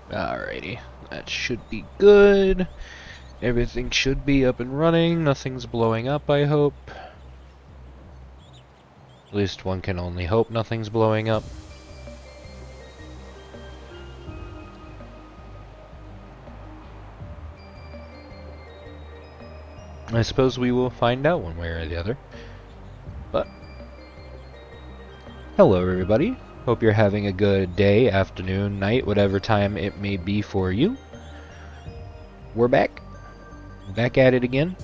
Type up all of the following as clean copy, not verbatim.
Alrighty, that should be good. Everything should be up and running. Nothing's blowing up, I hope. At least one can only hope nothing's blowing up. I suppose we will find out one way or the other. But, hello everybody. Hope you're having a good day, afternoon, night, whatever time it may be for you. We're back at it again.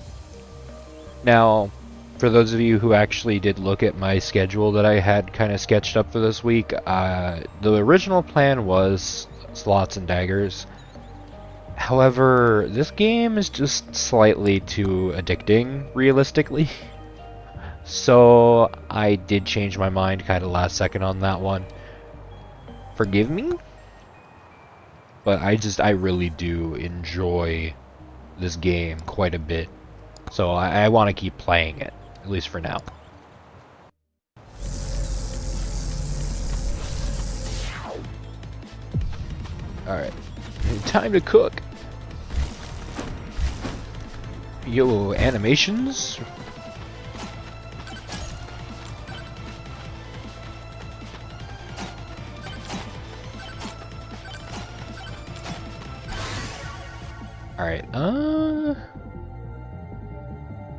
Now, for those of you who actually did look at my schedule that I had kind of sketched up for this week, the original plan was slots and daggers. However, this game is just slightly too addicting, realistically. So I did change my mind kind of last second on that one. Forgive me? But I really do enjoy this game quite a bit. So I want to keep playing it, at least for now. Alright, time to cook. Yo, animations? Alright, I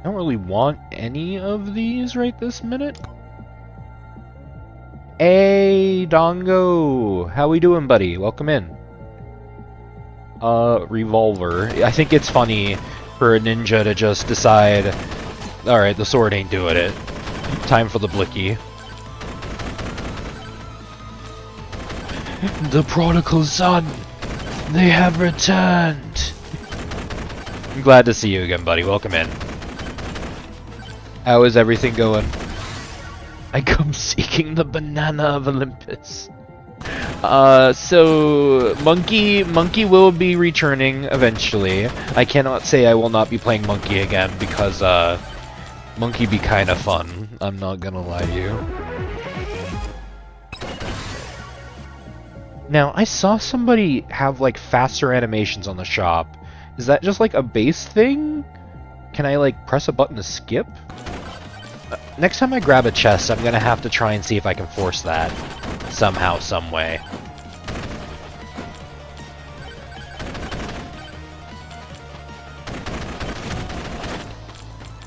don't really want any of these right this minute. Hey, Dongo! How we doing, buddy? Welcome in. Revolver. I think it's funny for a ninja to just decide, alright, the sword ain't doing it. Time for the blicky. The prodigal son! They have returned! I'm glad to see you again, buddy. Welcome in. How is everything going? I come seeking the banana of Olympus. So Monkey will be returning eventually. I cannot say I will not be playing Monkey again because Monkey be kind of fun. I'm not gonna lie to you. Now I saw somebody have like faster animations on the shop. Is that just like a base thing? Can I like press a button to skip? Next time I grab a chest, I'm gonna have to try and see if I can force that somehow, some way.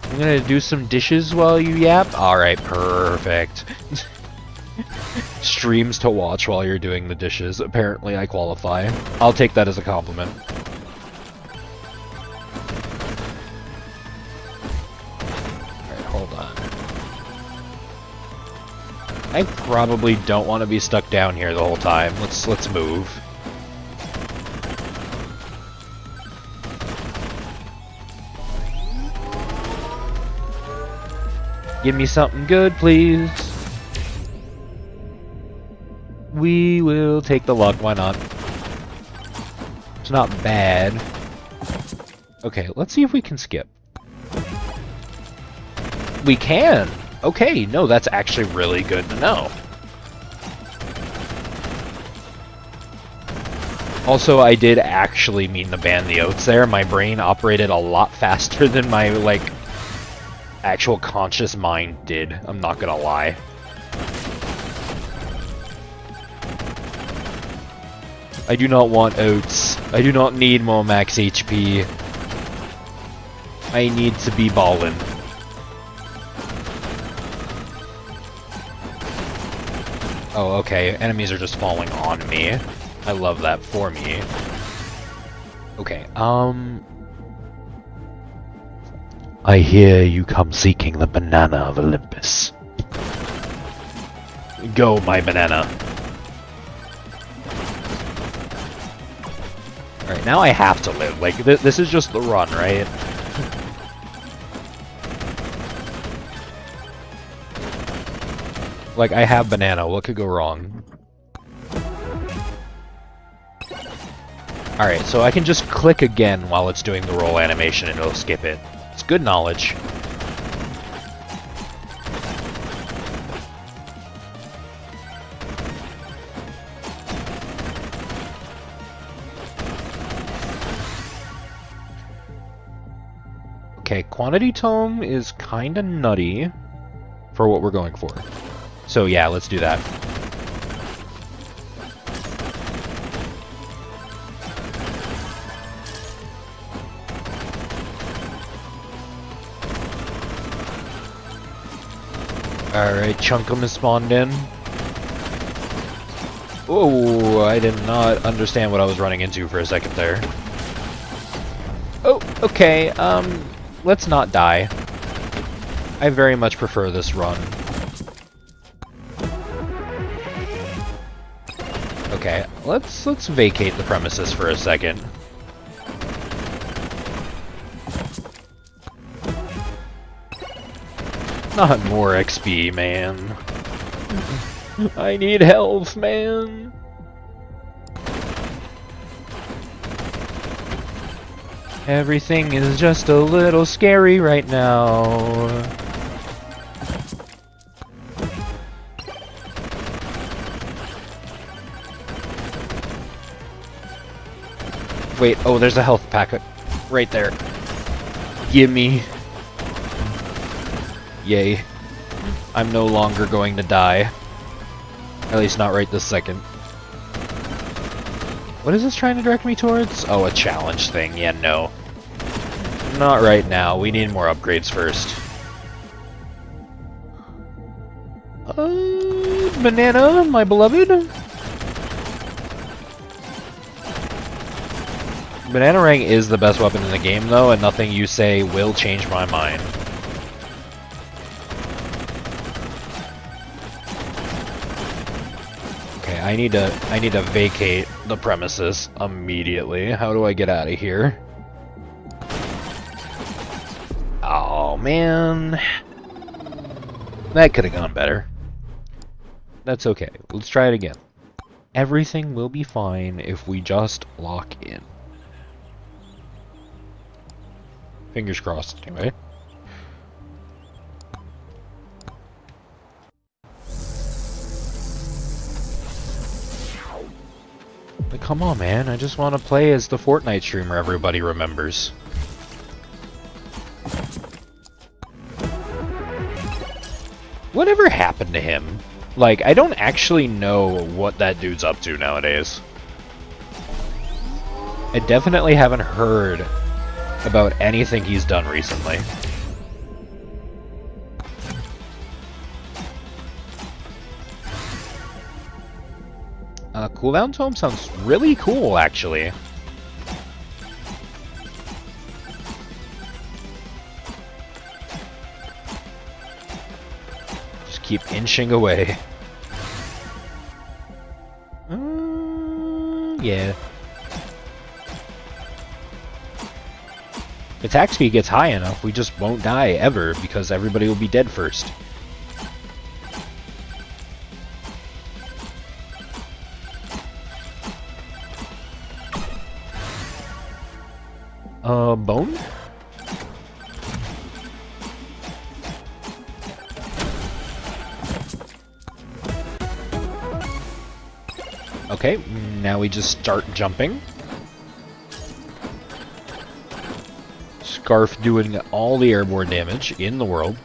I'm gonna do some dishes while you yap. Alright, perfect. Streams to watch while you're doing the dishes. Apparently I qualify. I'll take that as a compliment. Alright, hold on. I probably don't want to be stuck down here the whole time. Let's move. Give me something good, please. We will take the luck, why not? It's not bad. Okay, let's see if we can skip. We can! Okay, no, that's actually really good to know. Also, I did actually mean to ban the oats there. My brain operated a lot faster than my, like, actual conscious mind did. I'm not gonna lie. I do not want oats. I do not need more max HP. I need to be ballin'. Oh, okay. Enemies are just falling on me. I love that for me. Okay, I hear you come seeking the banana of Olympus. Go, my banana. Alright, now I have to live. Like, this is just the run, right? Like, I have banana. What could go wrong? Alright, so I can just click again while it's doing the roll animation and it'll skip it. It's good knowledge. Okay, quantity tome is kinda nutty for what we're going for. So yeah, let's do that. Alright, Chunkum has spawned in. Oh, I did not understand what I was running into for a second there. Oh, okay, let's not die. I very much prefer this run. Okay, let's vacate the premises for a second. Not more XP, man. I need health, man. Everything is just a little scary right now. Wait, oh, there's a health packet right there. Gimme. Yay. I'm no longer going to die. At least not right this second. What is this trying to direct me towards? Oh, a challenge thing. Yeah, no. Not right now. We need more upgrades first. Banana, my beloved? Bananarang is the best weapon in the game, though, and nothing you say will change my mind. Okay, I need to vacate the premises immediately. How do I get out of here? Oh man, that could have gone better. That's okay. Let's try it again. Everything will be fine if we just lock in. Fingers crossed, anyway. But come on, man. I just want to play as the Fortnite streamer everybody remembers. Whatever happened to him? Like, I don't actually know what that dude's up to nowadays. I definitely haven't heard about anything he's done recently. Cooldown tome sounds really cool, actually. Just keep inching away. Yeah. Attack speed gets high enough, we just won't die ever, because everybody will be dead first. Bone? Okay, now we just start jumping. Scarf doing all the airborne damage in the world.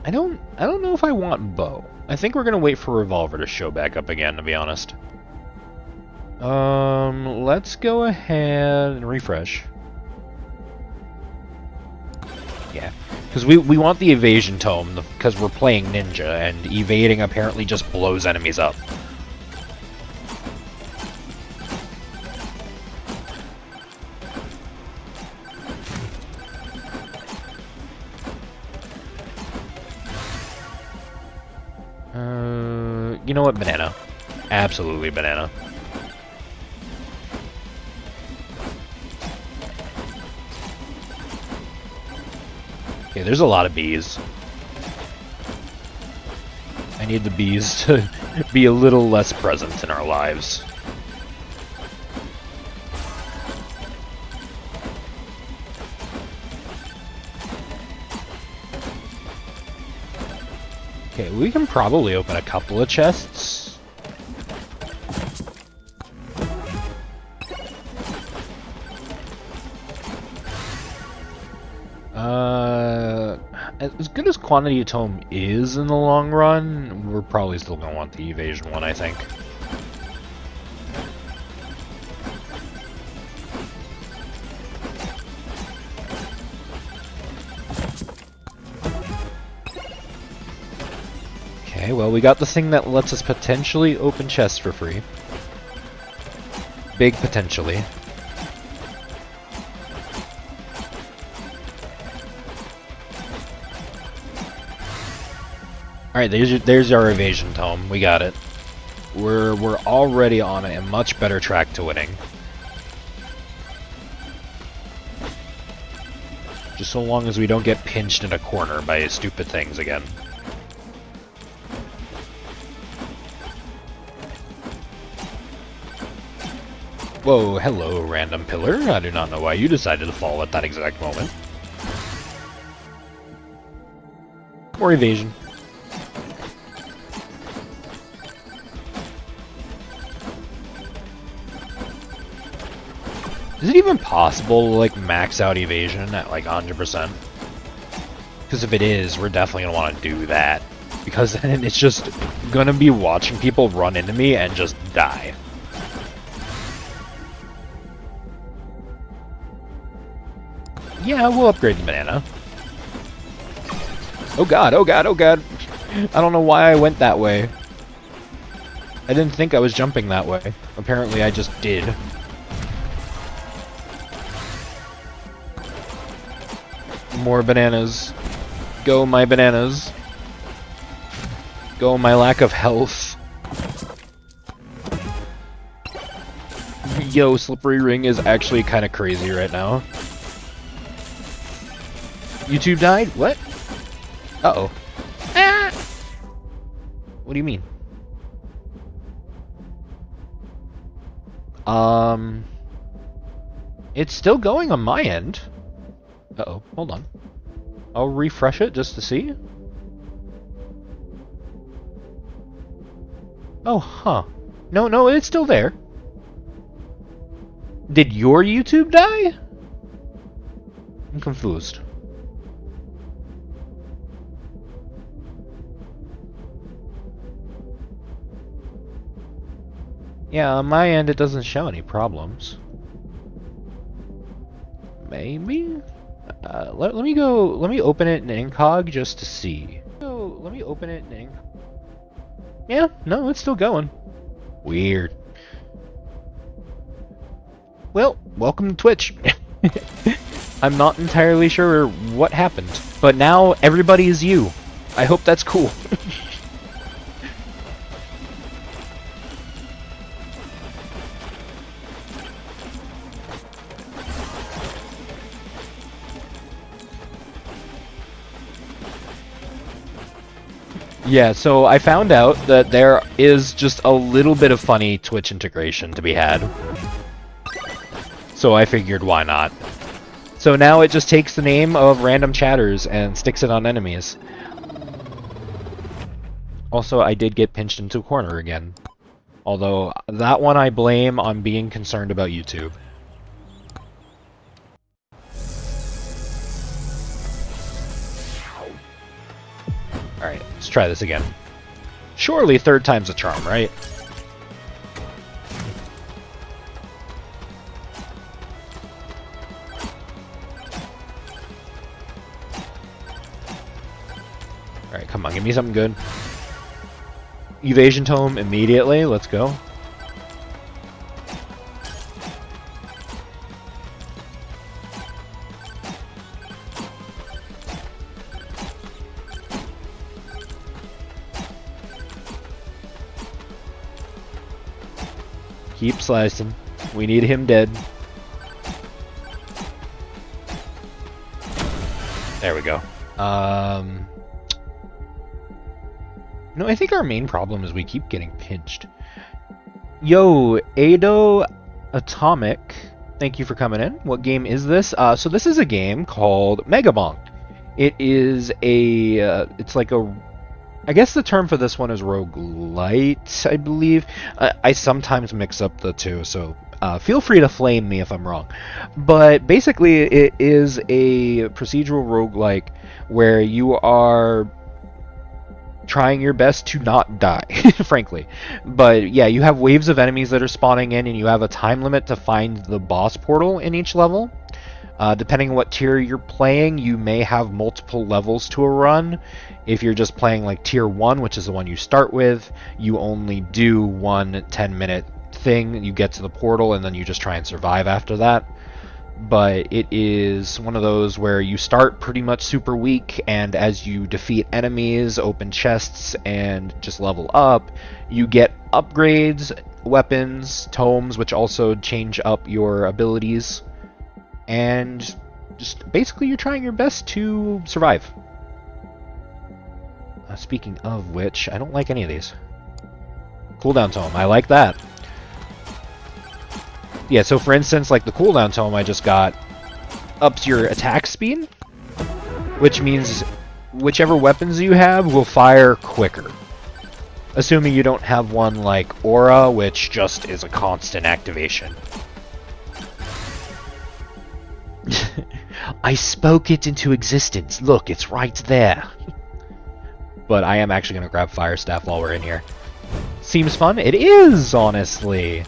I don't know if I want bow. I think we're gonna wait for revolver to show back up again, to be honest. Let's go ahead and refresh. Yeah, because we want the evasion tome, because we're playing ninja, and evading apparently just blows enemies up. You know what? Banana. Absolutely banana. Okay, there's a lot of bees. I need the bees to be a little less present in our lives. Okay, we can probably open a couple of chests. quantity of tome is in the long run, we're probably still going to want the evasion one, I think. Okay, well, we got the thing that lets us potentially open chests for free. Big potentially. Alright, there's our evasion tome. We got it. We're already on a much better track to winning. Just so long as we don't get pinched in a corner by stupid things again. Whoa, hello, random pillar. I do not know why you decided to fall at that exact moment. More evasion. Is it even possible to, like, max out evasion at, like, 100%? Because if it is, we're definitely going to want to do that. Because then it's just going to be watching people run into me and just die. Yeah, we'll upgrade the banana. Oh god, oh god, oh god. I don't know why I went that way. I didn't think I was jumping that way. Apparently I just did. More bananas. Go my bananas. Go my lack of health. Yo, Slippery Ring is actually kind of crazy right now. YouTube died? What? Uh-oh. Ah! What do you mean? It's still going on my end. Uh-oh, hold on. I'll refresh it just to see. Oh, huh. No, it's still there. Did your YouTube die? I'm confused. Yeah, on my end it doesn't show any problems. Maybe? Let me open it in incog just to see. Let me open it in incog. Yeah, no, it's still going. Weird. Well, welcome to Twitch. I'm not entirely sure what happened, but now everybody is you. I hope that's cool. Yeah, so I found out that there is just a little bit of funny Twitch integration to be had. So I figured, why not? So now it just takes the name of random chatters and sticks it on enemies. Also, I did get pinched into a corner again. Although, that one I blame on being concerned about YouTube. Alright, let's try this again. Surely third time's a charm, right? Alright, come on, give me something good. Evasion tome immediately, let's go. Keep slicing. We need him dead. There we go. No, I think our main problem is we keep getting pinched. Yo, Ado Atomic, thank you for coming in. What game is this? So this is a game called Mega Bonk. It is a, it's like a, I guess the term for this one is roguelite, I believe. I sometimes mix up the two, so Feel free to flame me if I'm wrong. But basically, it is a procedural roguelike where you are trying your best to not die, frankly. But yeah, you have waves of enemies that are spawning in, and you have a time limit to find the boss portal in each level. Depending on what tier you're playing, you may have multiple levels to a run. If you're just playing like tier 1, which is the one you start with, you only do one 10-minute thing. You get to the portal, and then you just try and survive after that. But it is one of those where you start pretty much super weak, and as you defeat enemies, open chests, and just level up, you get upgrades, weapons, tomes, which also change up your abilities. And just basically you're trying your best to survive. Speaking of which, I don't like any of these. Cooldown tome, I like that. Yeah, so for instance, like the cooldown tome I just got ups your attack speed, which means whichever weapons you have will fire quicker. Assuming you don't have one like Aura, which just is a constant activation. I spoke it into existence. Look, it's right there. But I am actually going to grab Fire Staff while we're in here. Seems fun? It is, honestly.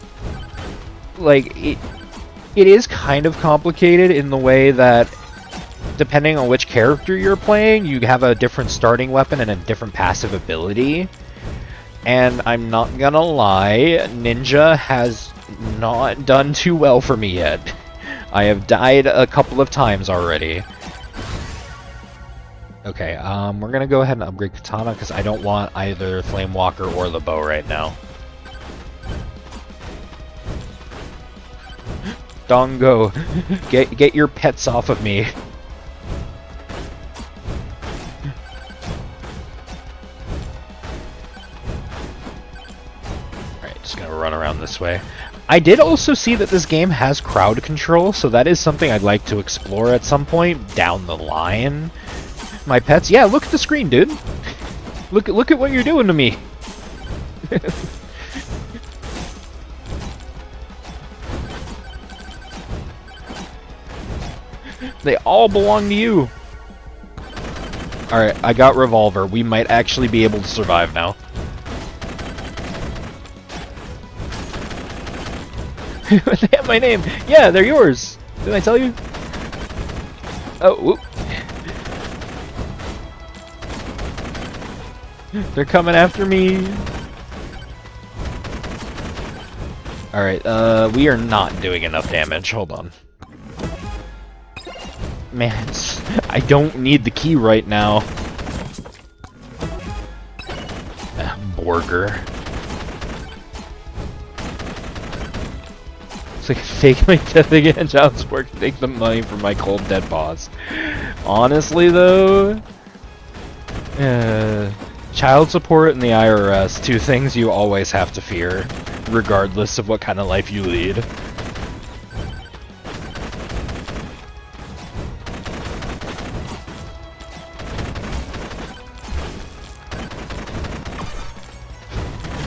Like, it is kind of complicated in the way that depending on which character you're playing, you have a different starting weapon and a different passive ability. And I'm not gonna lie, Ninja has not done too well for me yet. I have died a couple of times already. Okay, we're gonna go ahead and upgrade Katana because I don't want either Flame Walker or the bow right now. Dongo, get your pets off of me. Alright, just gonna run around this way. I did also see that this game has crowd control, so that is something I'd like to explore at some point down the line. My pets, yeah, look at the screen, dude. Look at what you're doing to me. They all belong to you. Alright, I got Revolver. We might actually be able to survive now. They have my name. Yeah, they're yours. Didn't I tell you? Oh, whoop. They're coming after me. Alright, we are not doing enough damage. Hold on. Man, I don't need the key right now. Borger. It's like fake my death again, child support, take the money from my cold dead boss. Honestly though, child support and the IRS, two things you always have to fear, regardless of what kind of life you lead.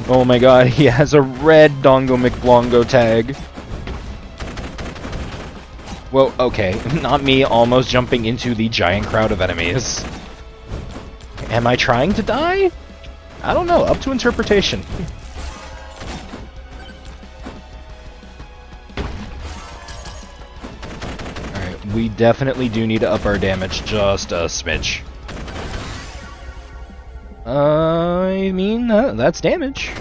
Oh my god, he has a red Dongo McBlongo tag. Well, okay, not me almost jumping into the giant crowd of enemies. Am I trying to die? I don't know, up to interpretation. Alright, we definitely do need to up our damage just a smidge. I mean, that's damage.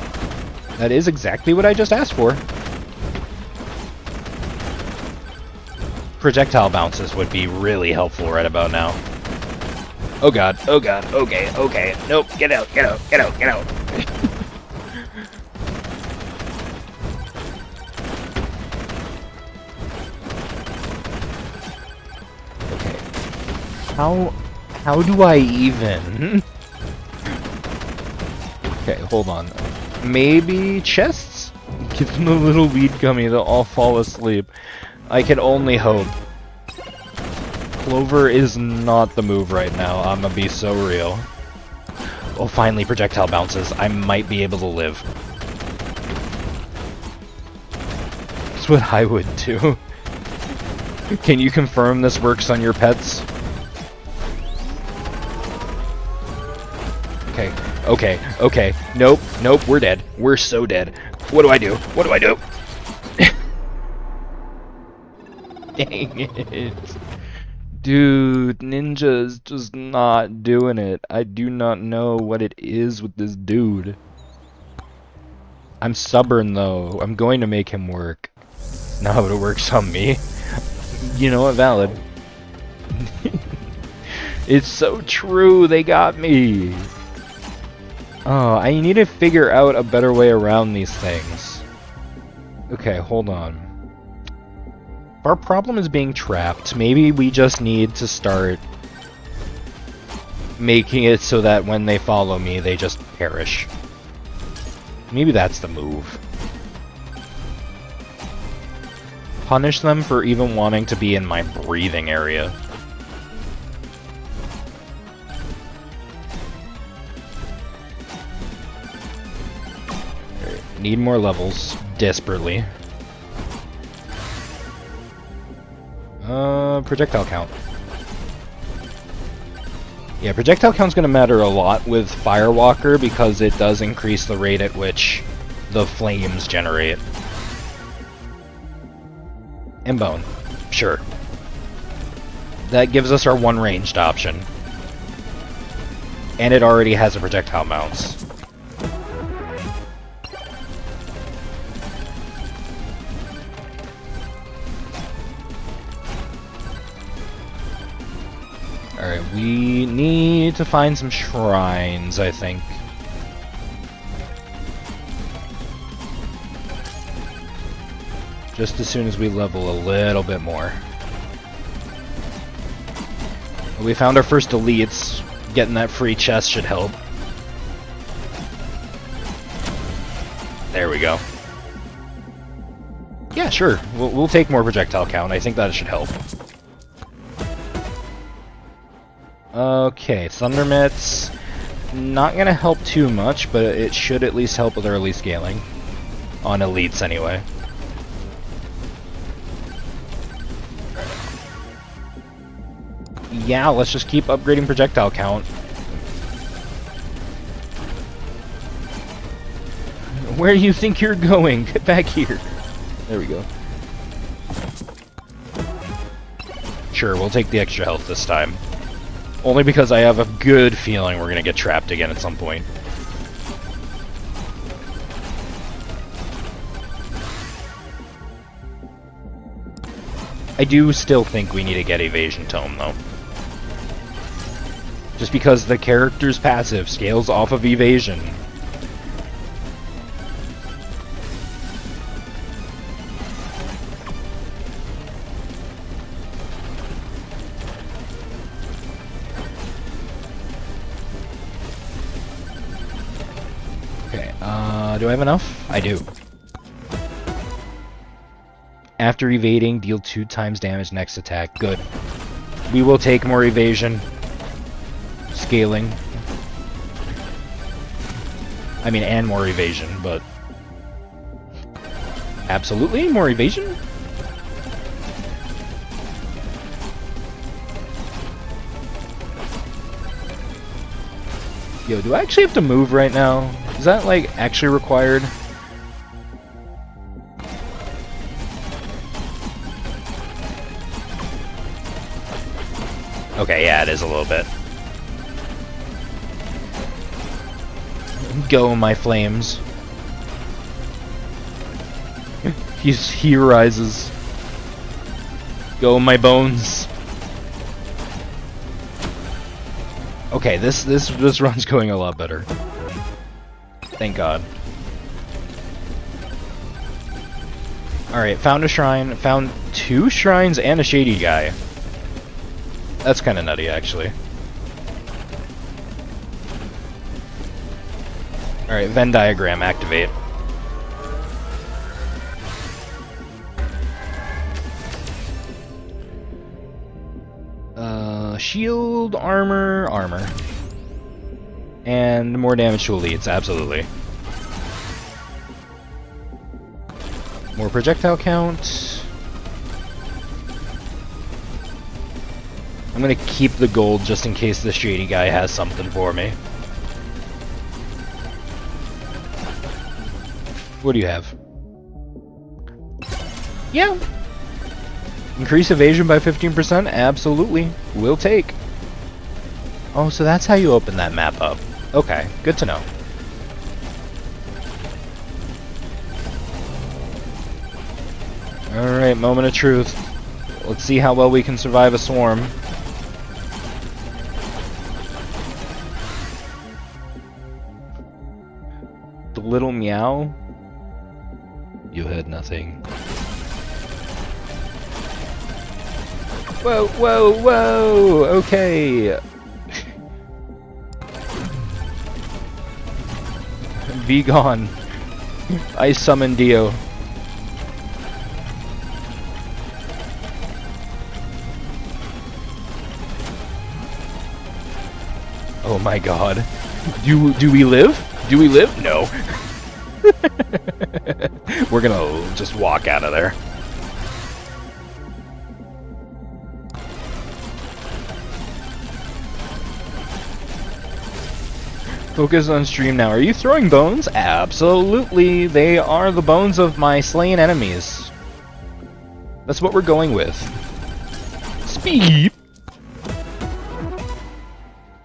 That is exactly what I just asked for. Projectile bounces would be really helpful right about now. Oh god, okay, okay. Nope, get out. Okay. How do I even? Okay, hold on. Maybe chests? Give them a little weed gummy, they'll all fall asleep. I can only hope. Clover is not the move right now, I'm gonna be so real. Oh, finally, projectile bounces. I might be able to live. what I would do. Can you confirm this works on your pets? Okay, okay, okay. Nope, nope, we're dead. We're so dead. What do I do? What do I do? Dang it. Dude, Ninja's just not doing it. I do not know what it is with this dude. I'm stubborn though. I'm going to make him work. No, it works on me. You know what? Valid. It's so true. They got me. Oh, I need to figure out a better way around these things. Okay, hold on. Our problem is being trapped. Maybe we just need to start making it so that when they follow me, they just perish. Maybe that's the move. Punish them for even wanting to be in my breathing area. Need more levels, desperately. Projectile count. Yeah, projectile count's gonna matter a lot with Firewalker because it does increase the rate at which the flames generate. And bone. Sure. That gives us our one ranged option. And it already has a projectile mounts. Alright, we need to find some shrines, I think. Just as soon as we level a little bit more. We found our first elites. Getting that free chest should help. There we go. Yeah, sure. We'll take more projectile count. I think that should help. Okay, Thunder Mitts. Not gonna help too much, but it should at least help with early scaling. On elites, anyway. Yeah, let's just keep upgrading projectile count. Where do you think you're going? Get back here. There we go. Sure, we'll take the extra health this time. Only because I have a good feeling we're gonna get trapped again at some point. I do still think we need to get Evasion Tome, though. Just because the character's passive scales off of Evasion. Okay, do I have enough? I do. After evading, deal 2 times damage next attack. Good. We will take more evasion. Scaling. I mean, and more evasion, but... Absolutely, more evasion? Yo, do I actually have to move right now? Is that, like, actually required? Okay, yeah, it is a little bit. Go, my flames. He rises. Go, my bones. Okay, this run's going a lot better. Thank God. Alright, found a shrine. Found 2 shrines and a shady guy. That's kind of nutty, actually. Alright, Venn diagram, activate. Shield, armor, armor. And more damage to elites, absolutely. More projectile count. I'm gonna keep the gold just in case the shady guy has something for me. What do you have? Yeah. Increase evasion by 15%? Absolutely. Will take. Oh, so that's how you open that map up. Okay, good to know. Alright, moment of truth. Let's see how well we can survive a swarm. The little meow? You heard nothing. Whoa, whoa, whoa! Okay. Be gone. I summon Dio. Oh my god. Do we live? Do we live? No. We're gonna just walk out of there. Focus on stream now. Are you throwing bones? Absolutely. They are the bones of my slain enemies. That's what we're going with. Speed.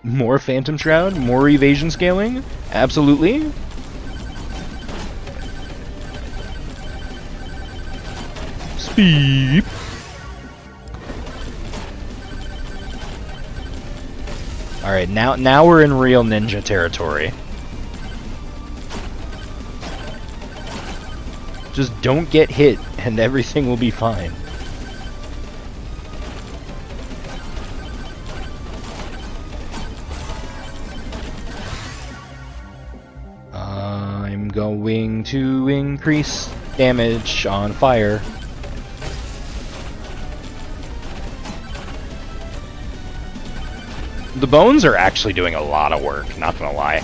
More Phantom Shroud, more evasion scaling? Absolutely. Speed. Alright, now we're in real ninja territory. Just don't get hit and everything will be fine. I'm going to increase damage on fire. The bones are actually doing a lot of work, not gonna lie.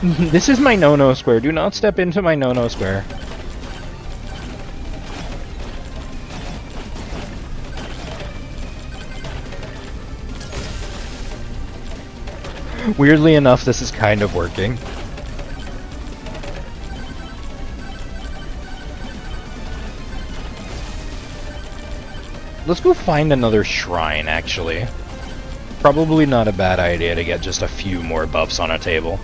This is my no-no square. Do not step into my no-no square. Weirdly enough, this is kind of working. Let's go find another shrine, actually. Probably not a bad idea to get just a few more buffs on a table.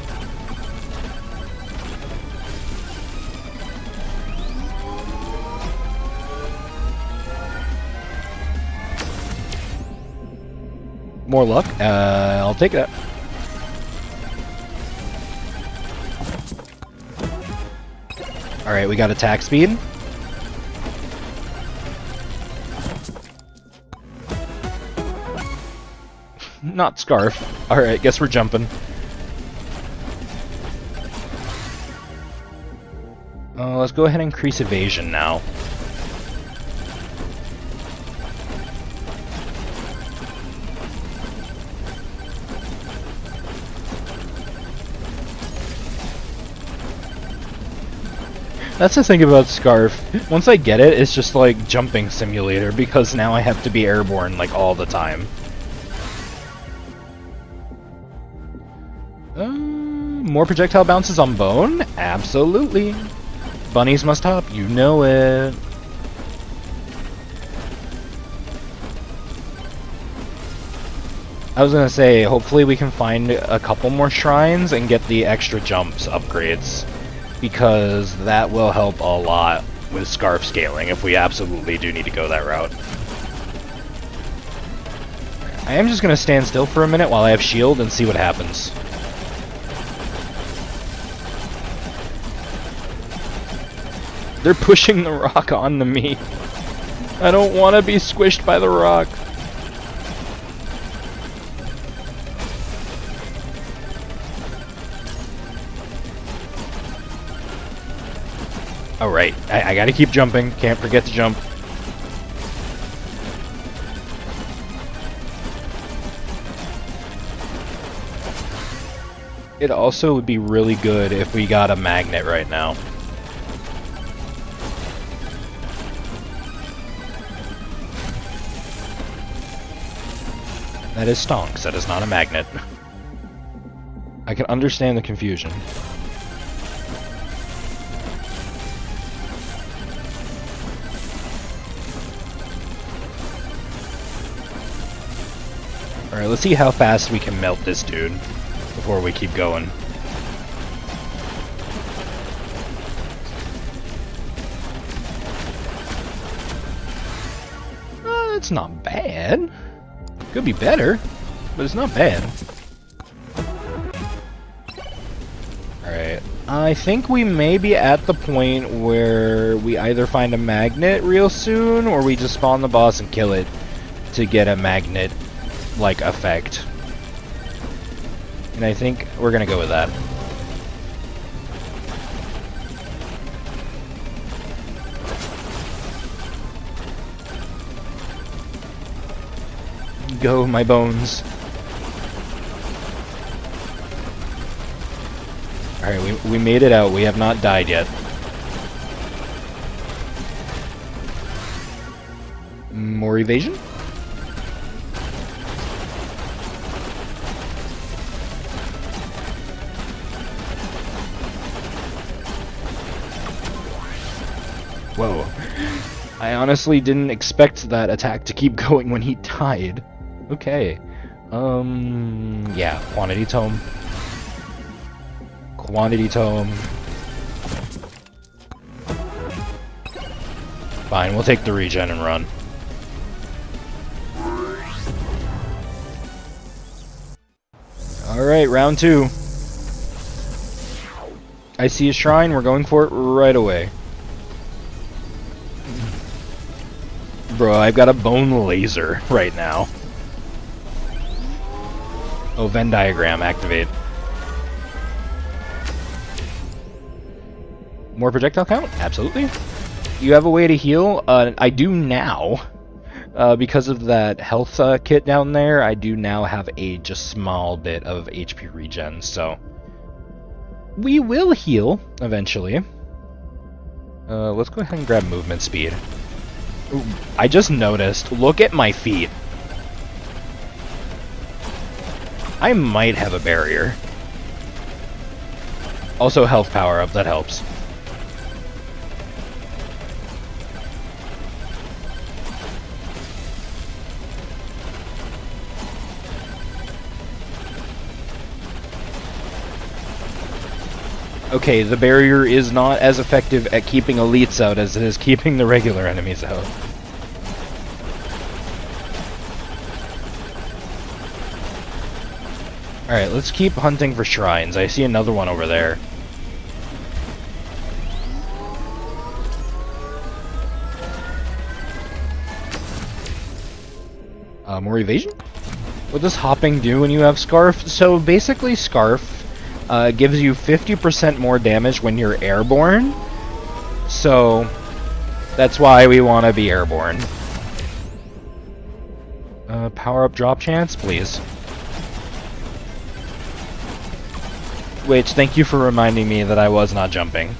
More luck? I'll take that. Alright, we got attack speed. Not Scarf. Alright, guess we're jumping. Let's go ahead and increase evasion now. That's the thing about Scarf. Once I get it, it's just like jumping simulator because now I have to be airborne like all the time. More projectile bounces on bone? Absolutely. Bunnies must hop, you know it. I was gonna say, hopefully we can find a couple more shrines and get the extra jumps upgrades, because that will help a lot with Scarf scaling if we absolutely do need to go that route. I am just gonna stand still for a minute while I have shield and see what happens. They're pushing the rock onto me. I don't want to be squished by the rock. Alright, I gotta keep jumping. Can't forget to jump. It also would be really good if we got a magnet right now. That is stonks, that is not a magnet. I can understand the confusion. Alright, let's see how fast we can melt this dude before we keep going. It's not bad. Could be better, but it's not bad. Alright, I think we may be at the point where we either find a magnet real soon, or we just spawn the boss and kill it to get a magnet-like effect. And I think we're gonna go with that. Go, my bones. Alright, we made it out. We have not died yet. More evasion? Whoa. I honestly didn't expect that attack to keep going when he died. Okay. Yeah, quantity tome. Quantity tome. Fine, we'll take the regen and run. Alright, round 2. I see a shrine, we're going for it right away. Bro, I've got a bone laser right now. Oh, Venn diagram, activate. More projectile count? Absolutely. You have a way to heal? I do now. Because of that health kit down there, I do now have a just small bit of HP regen, so... we will heal, eventually. Let's go ahead and grab movement speed. Ooh, I just noticed, look at my feet. I might have a barrier. Also health power up, that helps. Okay, the barrier is not as effective at keeping elites out as it is keeping the regular enemies out. Alright, let's keep hunting for shrines. I see another one over there. More evasion? What does hopping do when you have Scarf? So basically Scarf gives you 50% more damage when you're airborne. So that's why we want to be airborne. Power up drop chance, please. Which, thank you for reminding me that I was not jumping.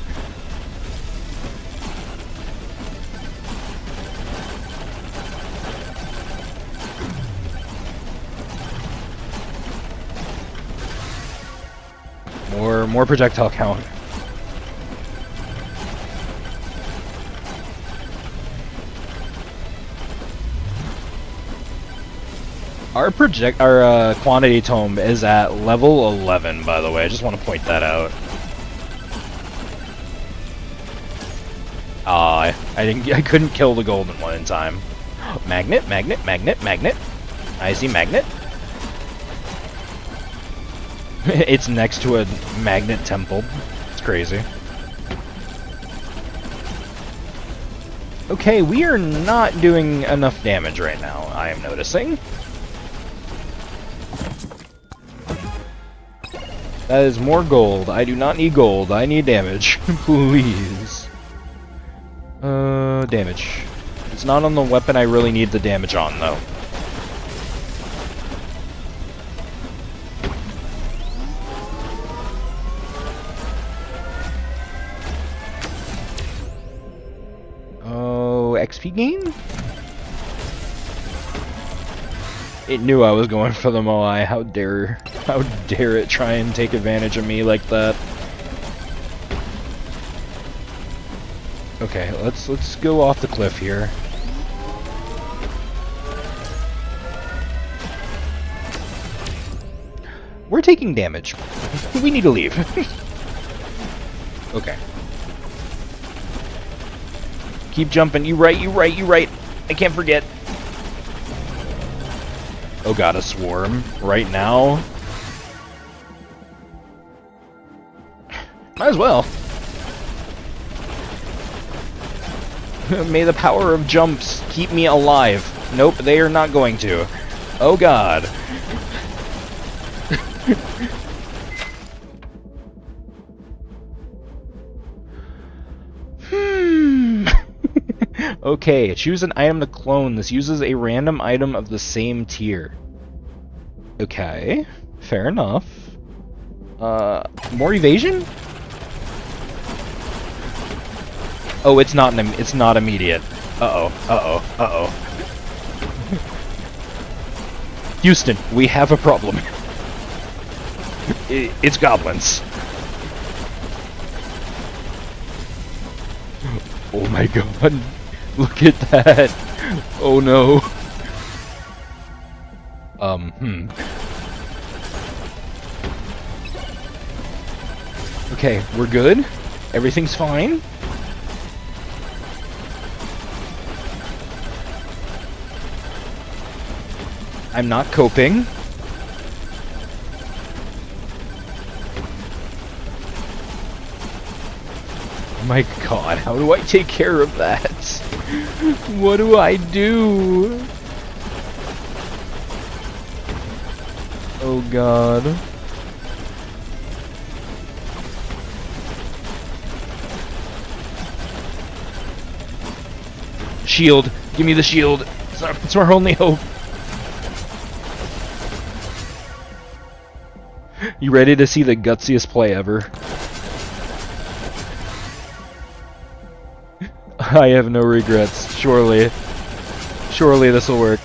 More projectile count. Our quantity tome is at level 11, by the way. I just want to point that out. I couldn't kill the golden one in time. Magnet, magnet, magnet, magnet. I see magnet. It's next to a magnet temple. It's crazy. Okay, we are not doing enough damage right now, I am noticing. That is more gold. I do not need gold. I need damage. Please. Damage. It's not on the weapon I really need the damage on, though. trophy gain? It knew I was going for the Moai. How dare it try and take advantage of me like that? Okay, let's go off the cliff here. We're taking damage. We need to leave. Okay. Keep jumping. You right. I can't forget. Oh god, a swarm. Right now? Might as well. May the power of jumps keep me alive. Nope, they are not going to. Oh god. Okay, choose an item to clone. This uses a random item of the same tier. Okay, fair enough. More evasion? Oh, it's not immediate. Uh-oh. Houston, we have a problem. It's goblins. Oh my god. Look at that. Oh no. Okay, we're good. Everything's fine. I'm not coping. Oh my god, how do I take care of that? What do I do? Oh god. Shield. Give me the shield. It's our only hope. You ready to see the gutsiest play ever? I have no regrets. Surely this will work.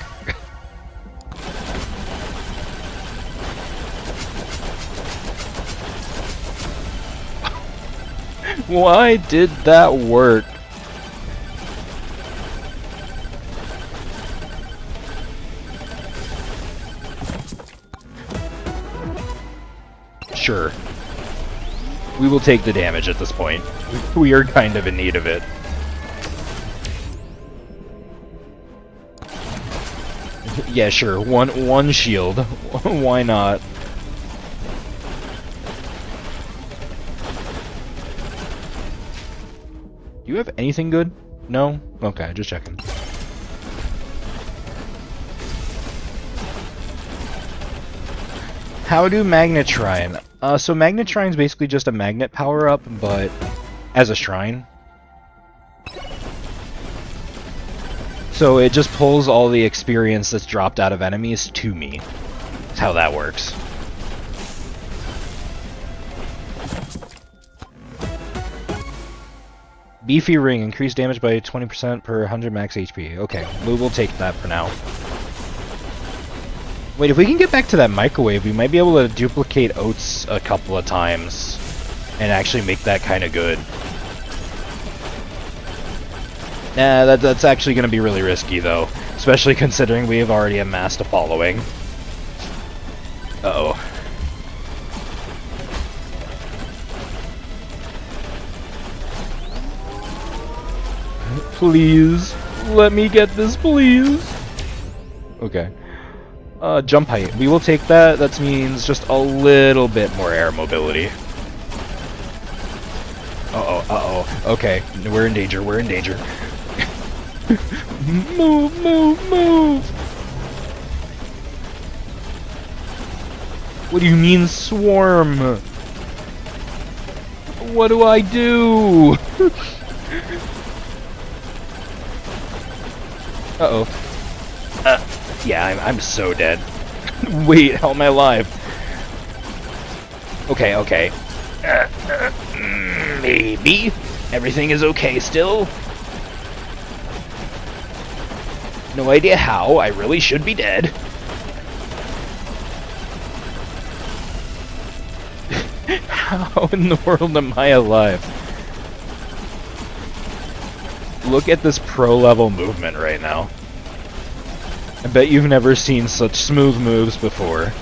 Why did that work? Sure. We will take the damage at this point. We are kind of in need of it. Yeah, sure. One shield. Why not? Do you have anything good? No? Okay, just checking. How do Magnet Shrine? So Magnet Shrine is basically just a magnet power-up, but as a shrine. So it just pulls all the experience that's dropped out of enemies to me. That's how that works. Beefy Ring, increased damage by 20% per 100 max HP. Okay, we will take that for now. Wait, if we can get back to that microwave, we might be able to duplicate oats a couple of times and actually make that kind of good. Nah, that's actually going to be really risky, though. Especially considering we have already amassed a following. Uh-oh. Please. Let me get this, please. Okay. Jump height. We will take that. That means just a little bit more air mobility. Uh-oh, uh-oh. Okay, we're in danger, we're in danger. Move, move, move! What do you mean, swarm? What do I do? Uh-oh. Yeah, I'm so dead. Wait, how am I alive? Okay, okay. Maybe. Everything is okay still. No idea how. I really should be dead. How in the world am I alive? Look at this pro-level movement right now. I bet you've never seen such smooth moves before.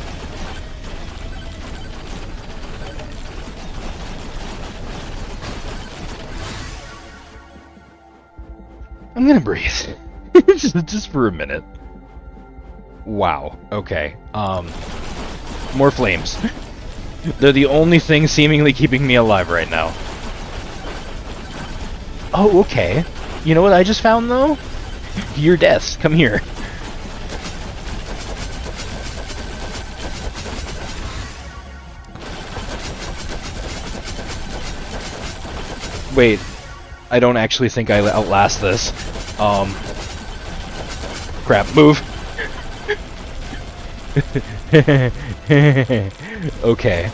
I'm gonna breathe. just for a minute. Wow. Okay. More flames. They're the only thing seemingly keeping me alive right now. Oh, okay. You know what I just found, though? Your deaths. Come here. Wait. I don't actually think I outlast this. Crap, move. Okay.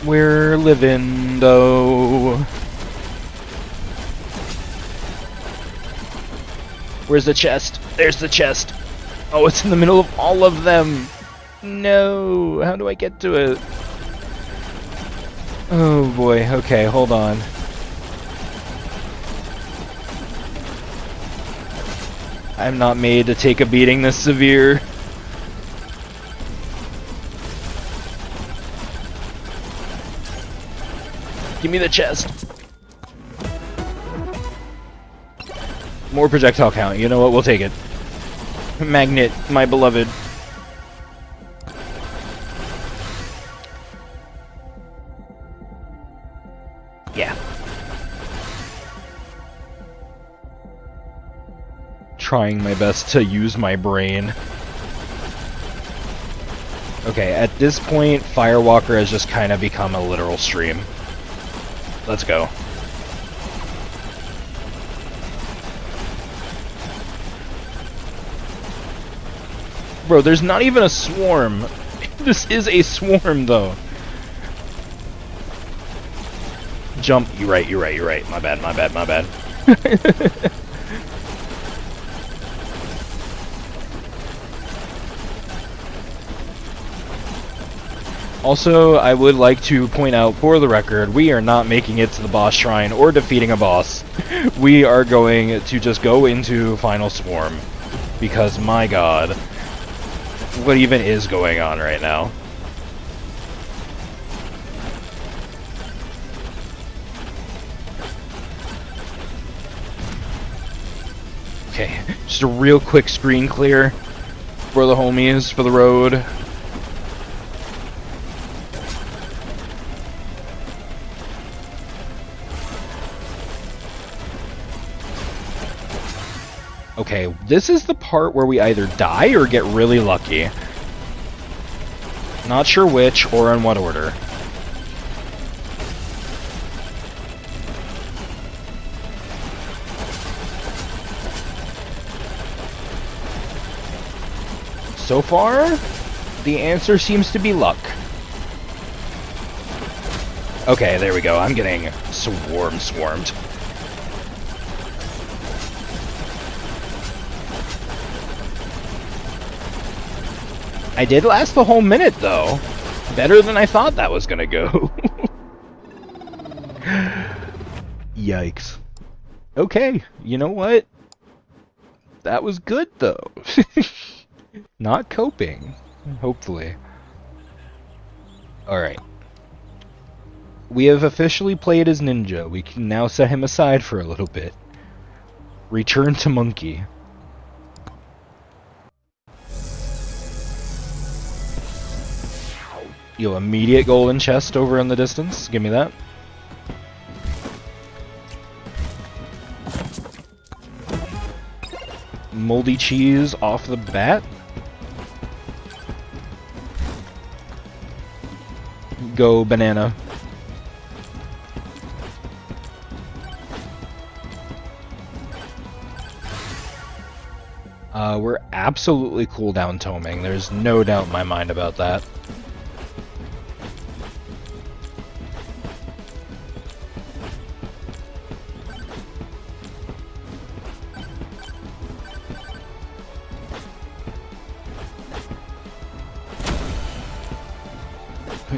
We're living, though. Where's the chest? There's the chest. Oh, it's in the middle of all of them. No, how do I get to it? Oh boy, okay, hold on. I'm not made to take a beating this severe. Give me the chest. More projectile count. You know what? We'll take it. Magnet, my beloved. Yeah. Trying my best to use my brain. Okay, at this point, Firewalker has just kind of become a literal stream. Let's go. Bro, there's not even a swarm. This is a swarm, though. Jump. You're right. My bad. Also, I would like to point out, for the record, we are not making it to the boss shrine or defeating a boss. We are going to just go into Final Swarm. Because, my god, what even is going on right now? Okay, just a real quick screen clear for the homies, for the road. Okay, this is the part where we either die or get really lucky. Not sure which or in what order. So far, the answer seems to be luck. Okay, there we go. I'm getting swarmed. I did last the whole minute, though. Better than I thought that was gonna go. Yikes. Okay, you know what? That was good, though. Not coping, hopefully. Alright. We have officially played as Ninja. We can now set him aside for a little bit. Return to Monkey. Yo, immediate golden chest over in the distance. Give me that. Moldy cheese off the bat. Go banana. absolutely cooldown toming. There's no doubt in my mind about that.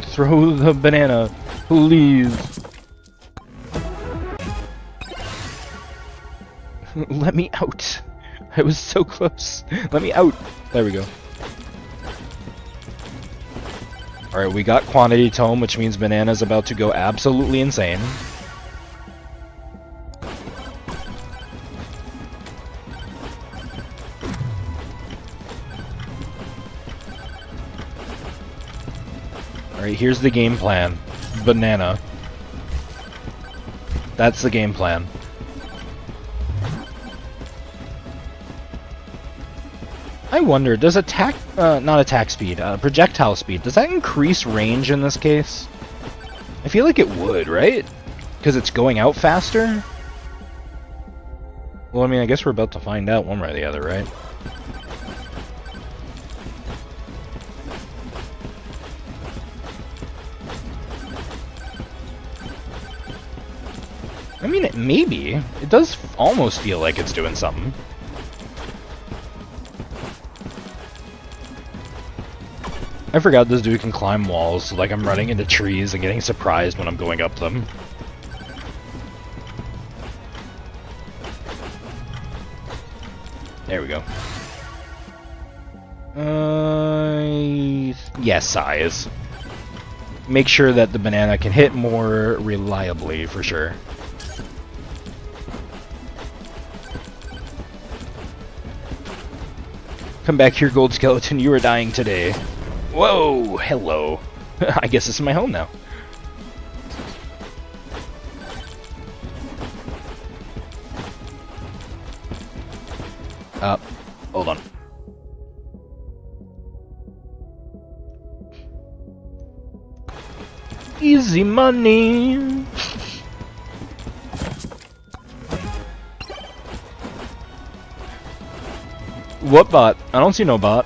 Throw the banana, please. Let me out. I was so close. Let me out. There we go. Alright, we got quantity tome, which means banana's about to go absolutely insane. Alright, here's the game plan. Banana. That's the game plan. I wonder, does attack, not attack speed, projectile speed, does that increase range in this case? I feel like it would, right? Because it's going out faster? Well, I mean, I guess we're about to find out one way or the other, right? I mean, maybe. It does almost feel like it's doing something. I forgot this dude can climb walls, so like I'm running into trees and getting surprised when I'm going up them. There we go. Yeah, size. Make sure that the banana can hit more reliably, for sure. Come back here, Gold Skeleton, you are dying today. Whoa, hello. I guess this is my home now. Hold on. Easy money. What bot? I don't see no bot.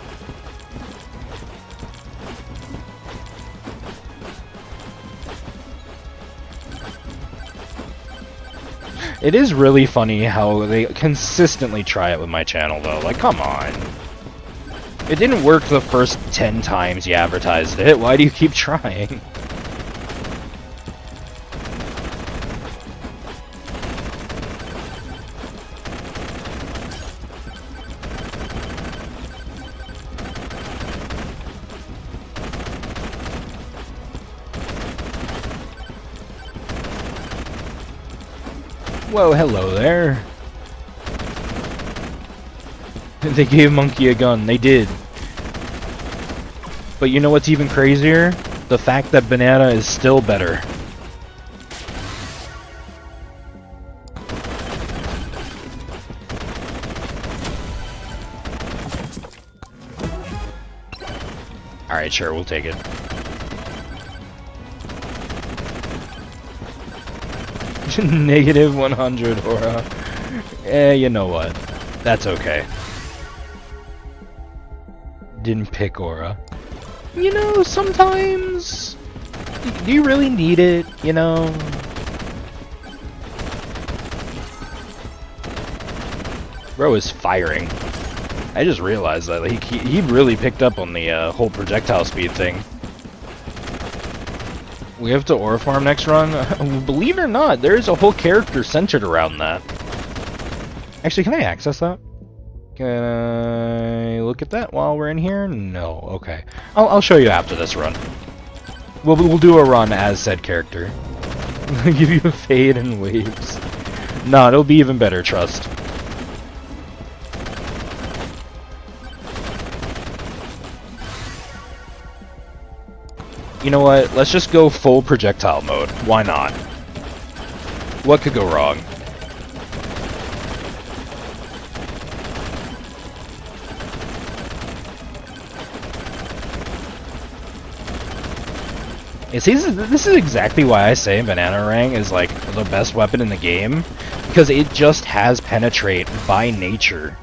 It is really funny how they consistently try it with my channel, though. Like, come on. It didn't work the first 10 times you advertised it. Why do you keep trying? Whoa, hello there. They gave Monkey a gun. They did. But you know what's even crazier? The fact that Banana is still better. Alright, sure, we'll take it. Negative 100 aura. You know what? That's okay. Didn't pick aura. You know, sometimes... Do you really need it, you know? Bro is firing. I just realized that he really picked up on the whole projectile speed thing. We have to aura farm next run? Believe it or not, there's a whole character centered around that. Actually, can I access that? Can I look at that while we're in here? No, okay. I'll show you after this run. We'll do a run as said character. Give you a fade and waves. Nah, it'll be even better, trust. You know what? Let's just go full projectile mode. Why not? What could go wrong? This is exactly why I say Bananarang is like the best weapon in the game, because it just has penetrate by nature.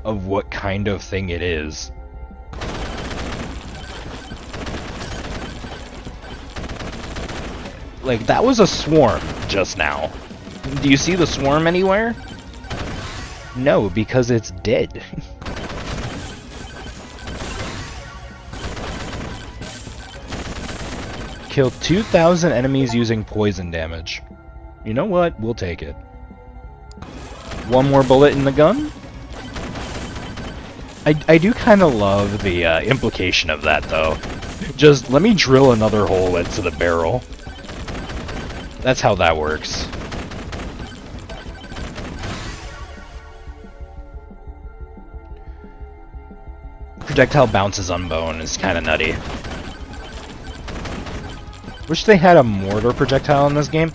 of what kind of thing it is. Like, that was a swarm just now. Do you see the swarm anywhere? No, because it's dead. Killed 2,000 enemies using poison damage. You know what? We'll take it. One more bullet in the gun? I do kind of love the implication of that, though. Just let me drill another hole into the barrel. That's how that works. Projectile bounces on bone is kind of nutty. Wish they had a mortar projectile in this game.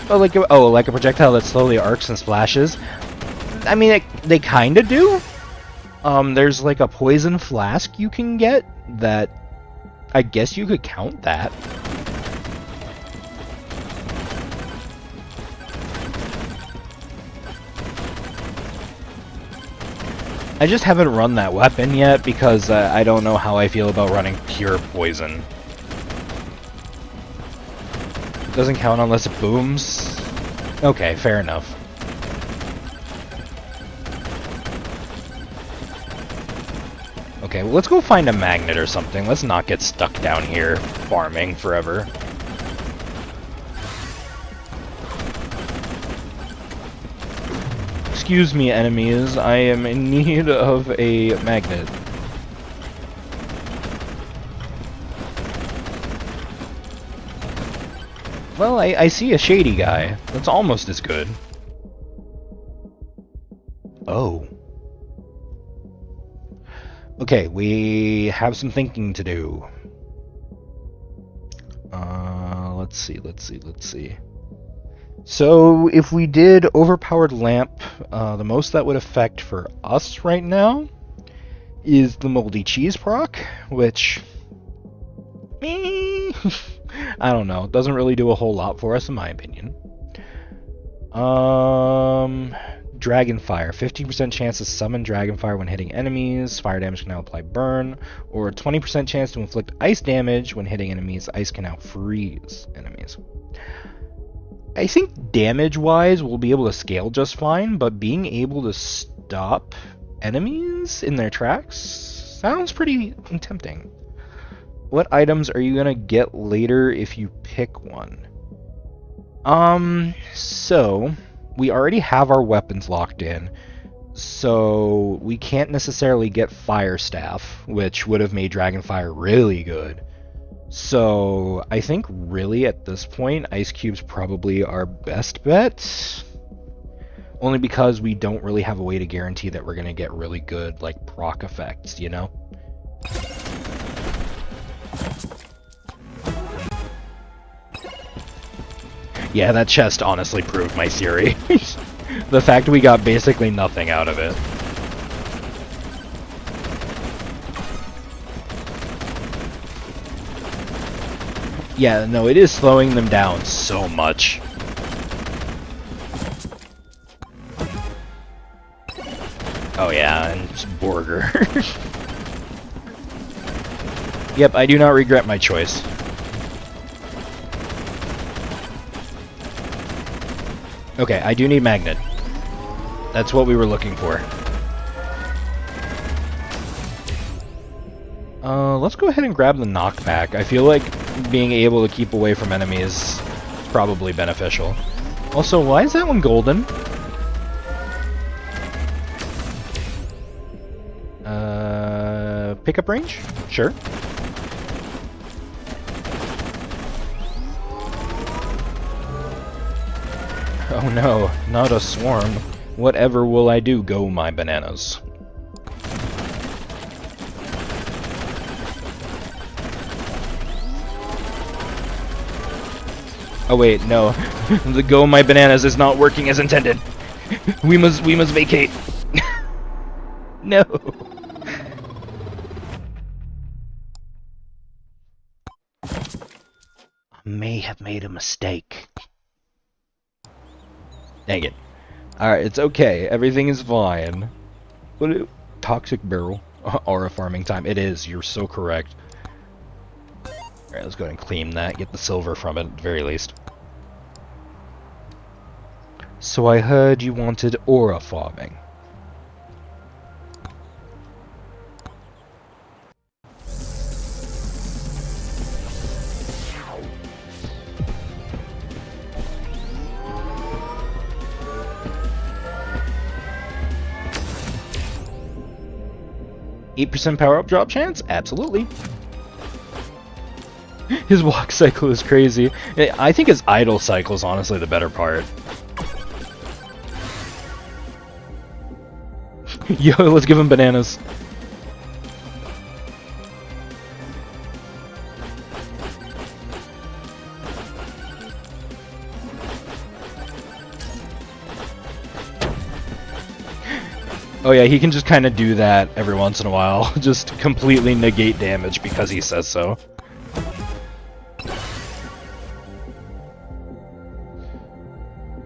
Like a projectile that slowly arcs and splashes. I mean, they kind of do. There's like a poison flask you can get that I guess you could count that. I just haven't run that weapon yet because I don't know how I feel about running pure poison. It doesn't count unless it booms. Okay, fair enough. Okay, well, let's go find a magnet or something. Let's not get stuck down here farming forever. Excuse me, enemies. I am in need of a magnet. Well, I see a shady guy. That's almost as good. Oh. Okay, we have some thinking to do. Let's see. So, if we did overpowered lamp, the most that would affect for us right now is the moldy cheese proc, which... I don't know. Doesn't really do a whole lot for us, in my opinion. Dragonfire. 50% chance to summon Dragonfire when hitting enemies. Fire damage can now apply burn. Or 20% chance to inflict ice damage when hitting enemies. Ice can now freeze enemies. I think damage-wise we'll be able to scale just fine, but being able to stop enemies in their tracks sounds pretty tempting. What items are you gonna get later if you pick one? So we already have our weapons locked in, so we can't necessarily get Fire Staff, which would have made Dragonfire really good. So I think really at this point, Ice Cube's probably our best bet. Only because we don't really have a way to guarantee that we're gonna get really good, like, proc effects, you know? Yeah, that chest honestly proved my theory. The fact we got basically nothing out of it. Yeah, no, it is slowing them down so much. Oh yeah, and just Borger. Yep, I do not regret my choice. Okay, I do need magnet. That's what we were looking for. Let's go ahead and grab the knockback. I feel like being able to keep away from enemies is probably beneficial. Also, why is that one golden? Pickup range? Sure. Oh no, not a swarm. Whatever will I do, go my bananas. Oh wait, no. The go my bananas is not working as intended. We must vacate. No. I may have made a mistake. Dang it. Alright, it's okay. Everything is fine. What? Toxic barrel. Aura farming time. It is. You're so correct. Alright, let's go ahead and claim that. Get the silver from it, at the very least. So I heard you wanted aura farming. 8% power-up drop chance? Absolutely. His walk cycle is crazy. I think his idle cycle is honestly the better part. Yo, let's give him bananas. Oh yeah, he can just kind of do that every once in a while. Just completely negate damage because he says so.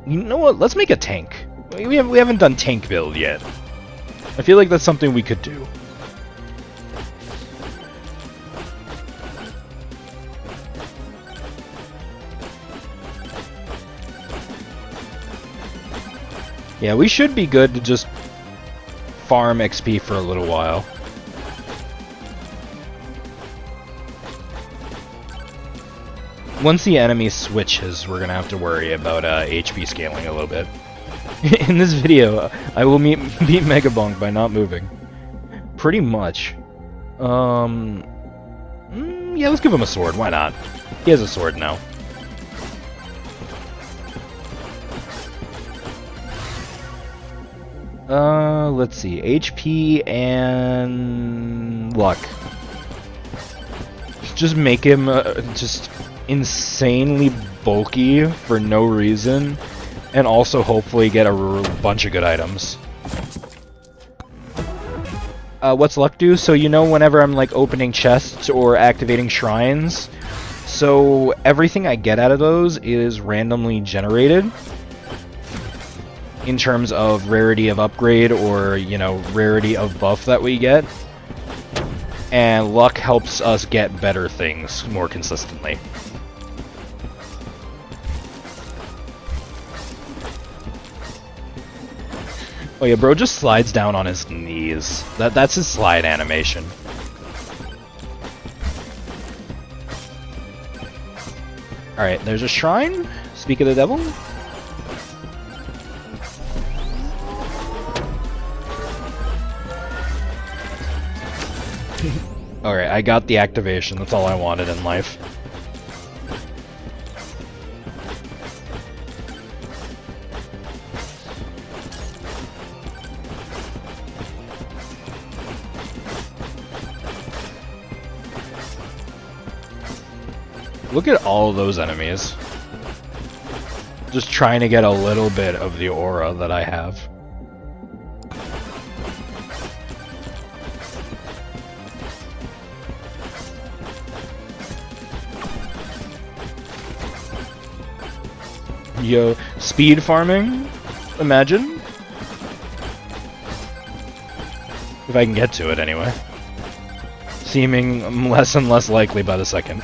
You know what? Let's make a tank. We haven't done tank build yet. I feel like that's something we could do. Yeah, we should be good to just farm XP for a little while. Once the enemy switches, we're gonna have to worry about HP scaling a little bit. In this video, I will beat Megabonk by not moving. Pretty much. Yeah, let's give him a sword. Why not? He has a sword now. Let's see. HP and luck. Just make him just insanely bulky for no reason, and also hopefully get a bunch of good items. What's luck do? So you know whenever I'm like opening chests or activating shrines, so everything I get out of those is randomly generated in terms of rarity of upgrade or, you know, rarity of buff that we get. And luck helps us get better things more consistently. Oh yeah, bro just slides down on his knees. That's his slide animation. Alright, there's a shrine. Speak of the devil. Alright, I got the activation. That's all I wanted in life. Look at all those enemies. Just trying to get a little bit of the aura that I have. Yo, speed farming? Imagine? If I can get to it anyway. Seeming less and less likely by the second.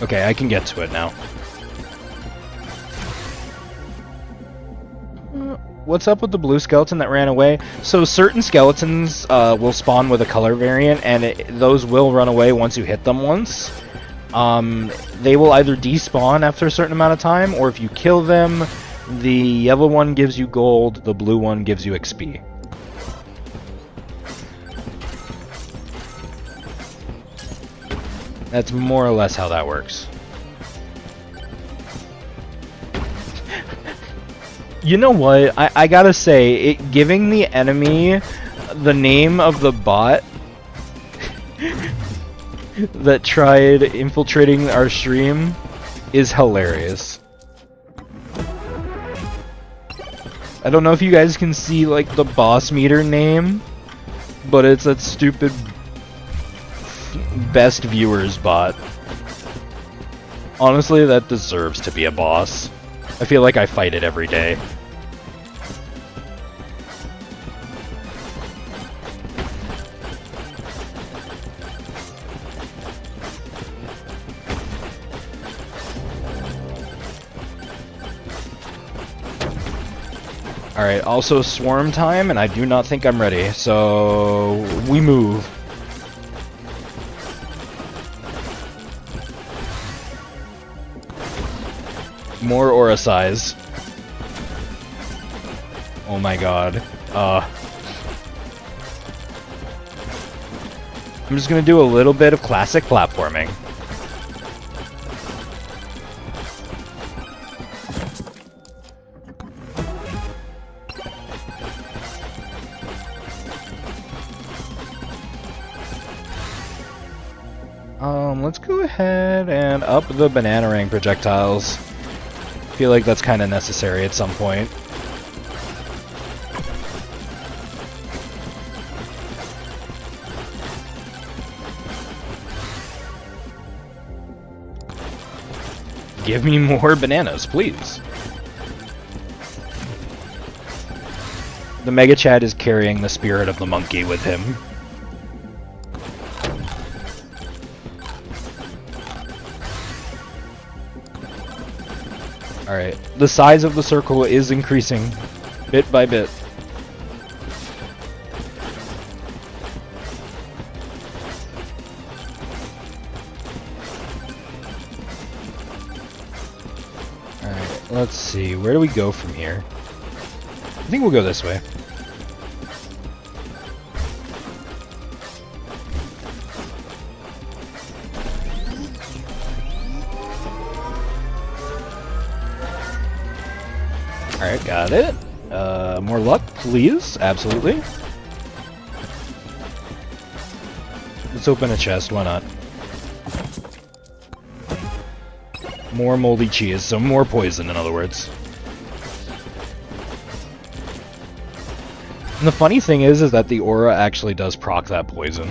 Okay, I can get to it now. What's up with the blue skeleton that ran away? So certain skeletons will spawn with a color variant, and those will run away once you hit them once. They will either despawn after a certain amount of time, or if you kill them, the yellow one gives you gold, the blue one gives you XP. That's more or less how that works. You know what? I gotta say, giving the enemy the name of the bot that tried infiltrating our stream is hilarious. I don't know if you guys can see like the boss meter name, but it's that stupid best viewers bot. Honestly, that deserves to be a boss. I feel like I fight it every day. Alright, also swarm time, and I do not think I'm ready, so we move. More aura size. Oh my god. I'm just gonna do a little bit of classic platforming. Let's go ahead and up the banana ring projectiles. Feel like that's kind of necessary at some point. Give me more bananas, please. The Mega Chad is carrying the spirit of the monkey with him. Alright, the size of the circle is increasing bit by bit. Alright, let's see, where do we go from here? I think we'll go this way. Alright, got it. More luck, please. Absolutely. Let's open a chest, why not? More moldy cheese, so more poison, in other words. And the funny thing is that the aura actually does proc that poison.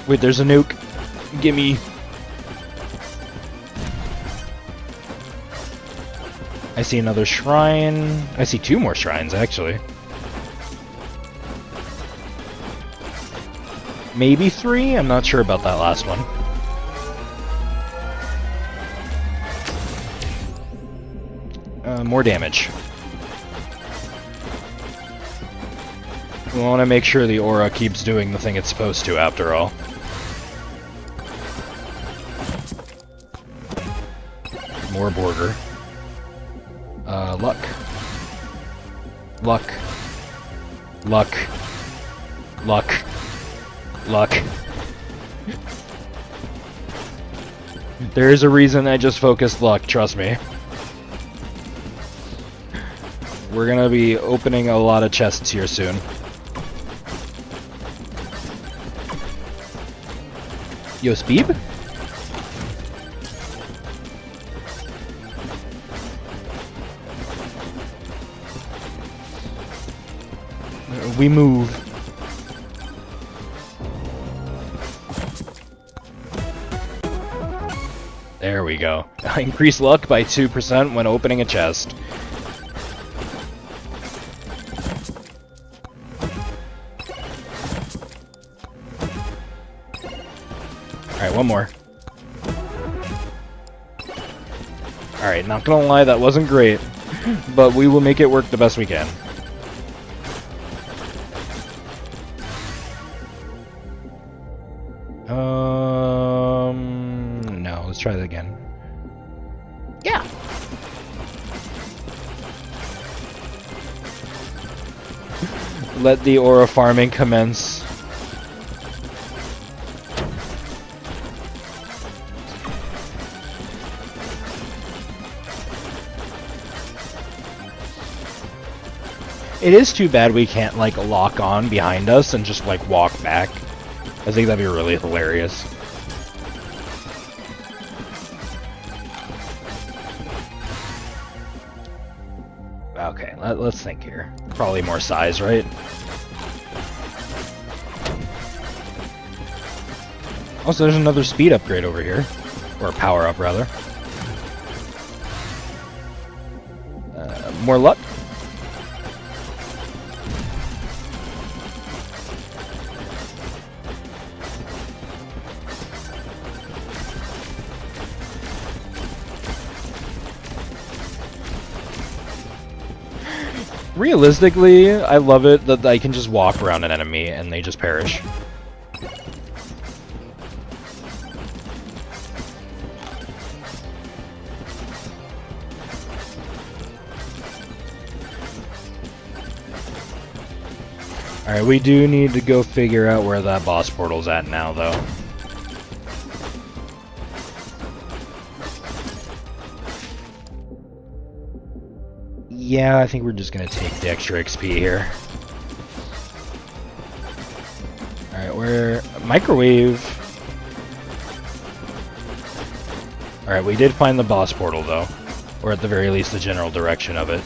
Wait, there's a nuke. Gimme. I see another shrine. I see two more shrines, actually. Maybe three? I'm not sure about that last one. More damage. We want to make sure the aura keeps doing the thing it's supposed to, after all. More border. Luck. Luck. Luck. Luck. Luck. There is a reason I just focused luck, trust me. We're gonna be opening a lot of chests here soon. Yo, Speeb? We move. There we go. Increase luck by 2% when opening a chest. Alright, one more. Alright, not gonna lie, that wasn't great. But we will make it work the best we can. No, let's try that again. Yeah! Let the aura farming commence. It is too bad we can't, like, lock on behind us and just, like, walk back. I think that'd be really hilarious. Okay, let's think here. Probably more size, right? Also, there's another speed upgrade over here. Or power up, rather. More luck. Realistically, I love it that I can just walk around an enemy and they just perish. Alright, we do need to go figure out where that boss portal's at now, though. Yeah, I think we're just gonna take the extra XP here. Alright, we're... Microwave... Alright, we did find the boss portal, though. Or at the very least, the general direction of it.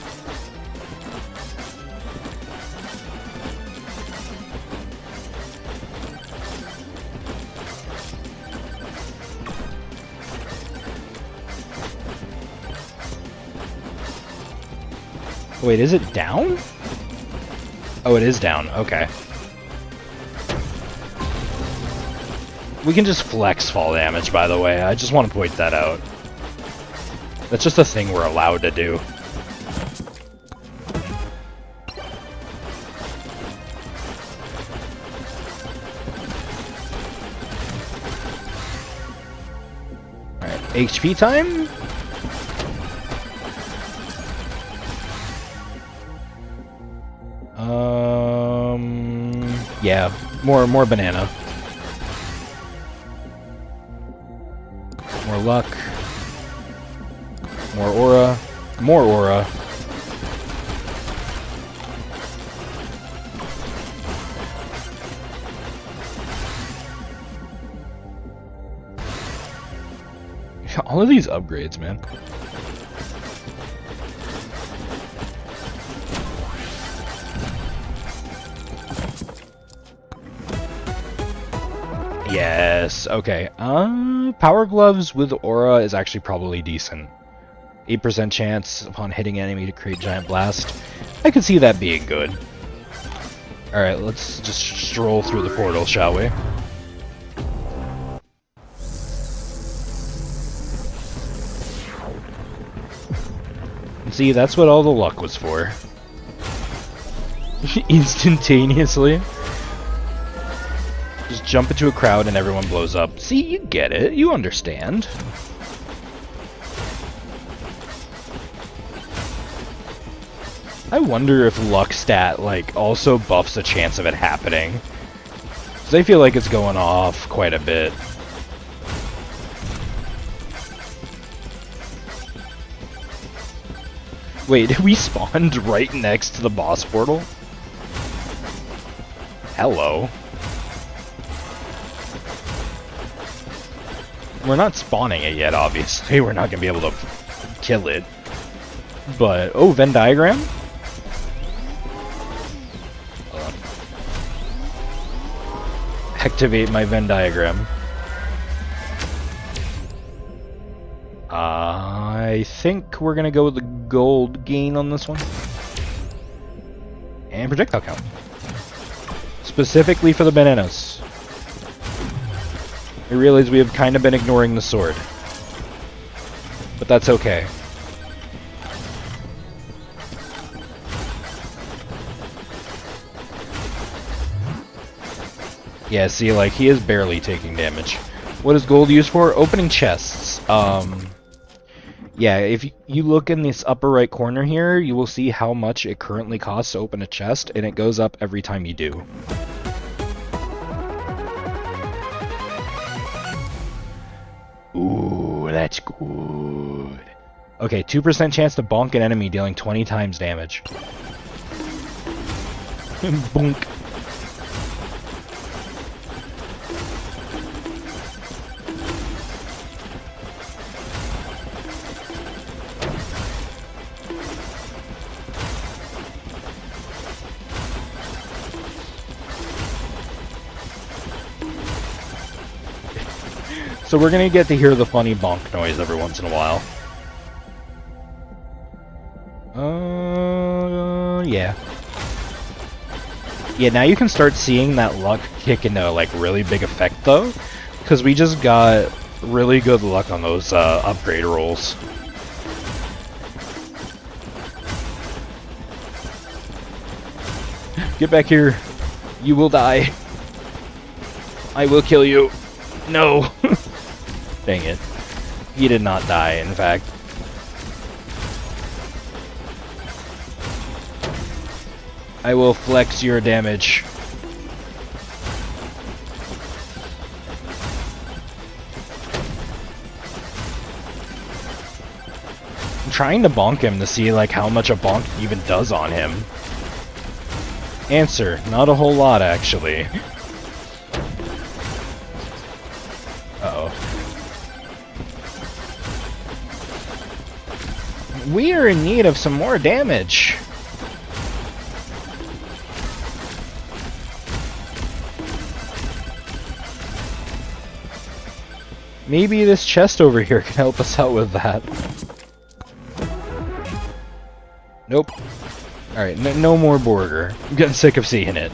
Wait, is it down? Oh, it is down. Okay. We can just flex fall damage, by the way. I just want to point that out. That's just a thing we're allowed to do. Alright, HP time? Yeah, more banana. More luck. More aura. More aura. All of these upgrades, man. Yes, okay. Power Gloves with Aura is actually probably decent. 8% chance upon hitting enemy to create Giant Blast. I could see that being good. Alright, let's just stroll through the portal, shall we? See, that's what all the luck was for. Instantaneously. Just jump into a crowd and everyone blows up. See, you get it. You understand. I wonder if luck stat, like, also buffs the chance of it happening. Because I feel like it's going off quite a bit. Wait, we spawned right next to the boss portal? Hello. We're not spawning it yet, obviously. We're not going to be able to kill it. But, oh, Venn diagram? Hold on. Activate my Venn diagram. I think we're going to go with the gold gain on this one. And projectile count. Specifically for the bananas. I realize we have kind of been ignoring the sword. But that's okay. Yeah, see, like, he is barely taking damage. What is gold used for? Opening chests. Yeah, if you look in this upper right corner here, you will see how much it currently costs to open a chest, and it goes up every time you do. Ooh, that's good. Okay, 2% chance to bonk an enemy, dealing 20 times damage. Bonk. So we're gonna get to hear the funny bonk noise every once in a while. Yeah. Yeah, now you can start seeing that luck kick into, like, really big effect, though. Because we just got really good luck on those, upgrade rolls. Get back here. You will die. I will kill you. No. Dang it. He did not die, in fact. I will flex your damage. I'm trying to bonk him to see, like, how much a bonk even does on him. Answer, not a whole lot, actually. Uh-oh. We are in need of some more damage. Maybe this chest over here can help us out with that. Nope. Alright, no more Borger. I'm getting sick of seeing it.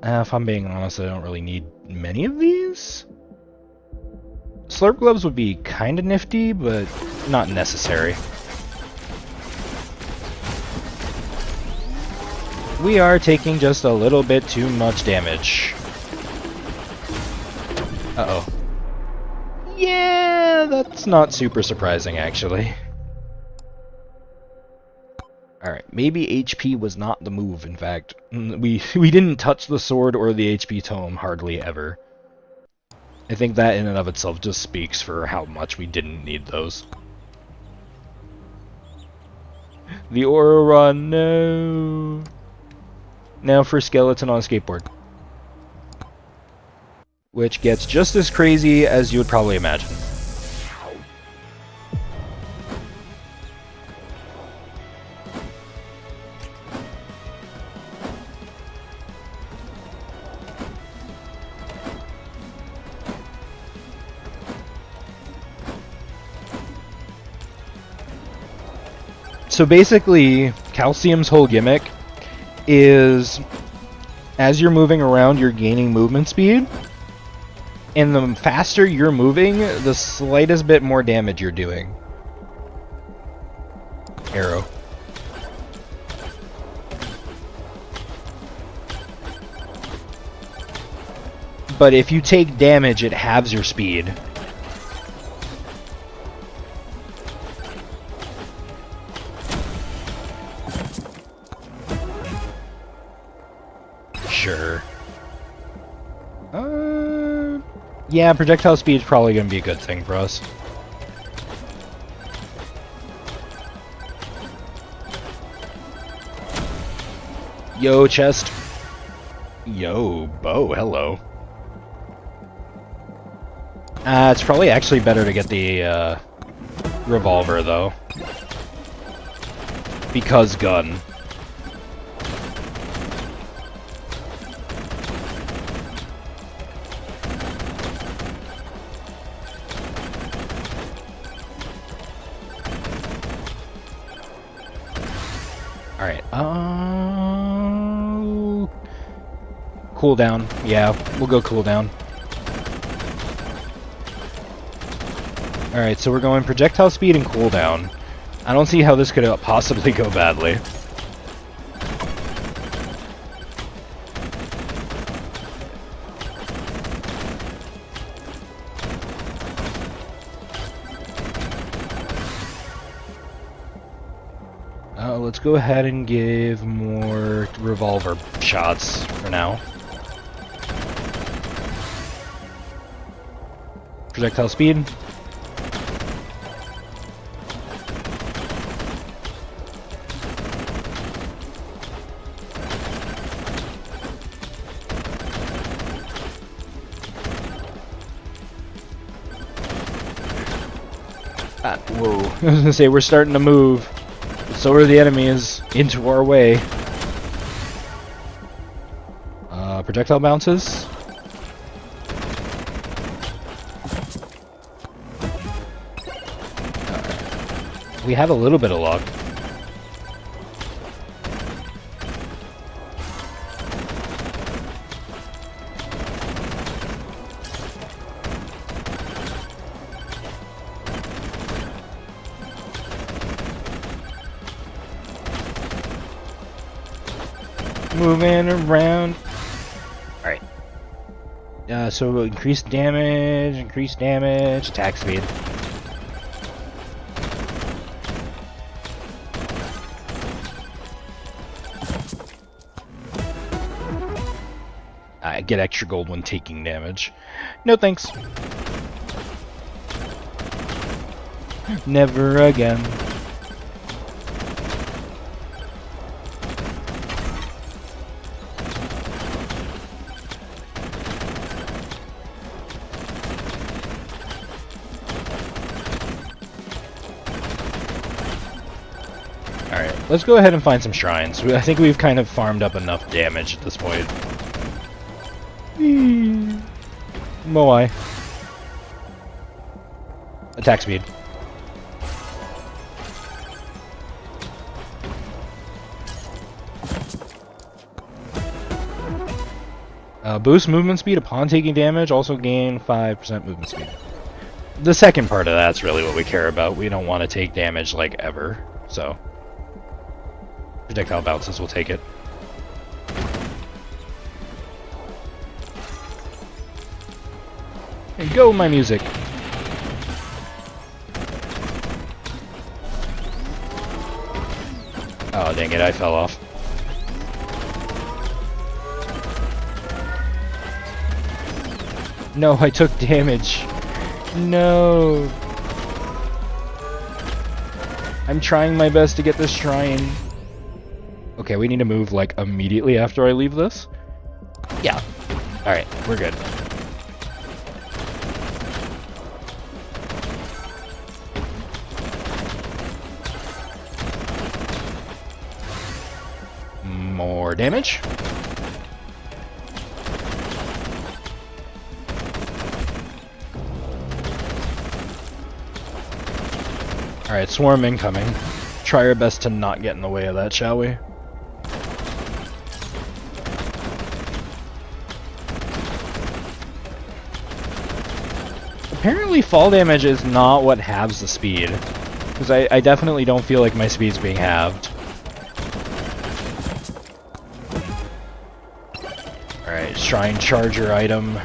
If I'm being honest, I don't really need many of these. Slurp gloves would be kind of nifty, but not necessary. We are taking just a little bit too much damage. Uh-oh. Yeah, that's not super surprising, actually. Alright, maybe HP was not the move, in fact. We didn't touch the sword or the HP tome hardly ever. I think that in and of itself just speaks for how much we didn't need those. The aura, no. Now for skeleton on a skateboard. Which gets just as crazy as you would probably imagine. So basically, Calcium's whole gimmick is, as you're moving around, you're gaining movement speed, and the faster you're moving, the slightest bit more damage you're doing. Arrow. But if you take damage, it halves your speed. Sure. Yeah, projectile speed is probably going to be a good thing for us. Yo, chest. Yo, bow, hello. It's probably actually better to get the revolver, though. Because gun. Alright, cooldown. Yeah, we'll go cooldown. Alright, so we're going projectile speed and cooldown. I don't see how this could possibly go badly. Let's go ahead and give more revolver shots for now. Projectile speed. Whoa. I was gonna say, we're starting to move. So are the enemies into our way. Projectile bounces. We have a little bit of luck. Moving around. Alright. So increased damage, attack speed. I get extra gold when taking damage. No thanks. Never again. Alright, let's go ahead and find some shrines. I think we've kind of farmed up enough damage at this point. Moai. Attack speed. Boost movement speed upon taking damage, also gain 5% movement speed. The second part of that's really what we care about. We don't want to take damage like ever, so projectile bounces will take it. And go, my music! Oh, dang it, I fell off. No, I took damage. No. I'm trying my best to get this shrine. Okay, we need to move, like, immediately after I leave this. Yeah. Alright, we're good. More damage. Alright, swarm incoming. Try our best to not get in the way of that, shall we? Apparently fall damage is not what halves the speed. Because I definitely don't feel like my speed's being halved. Alright, shrine charger item.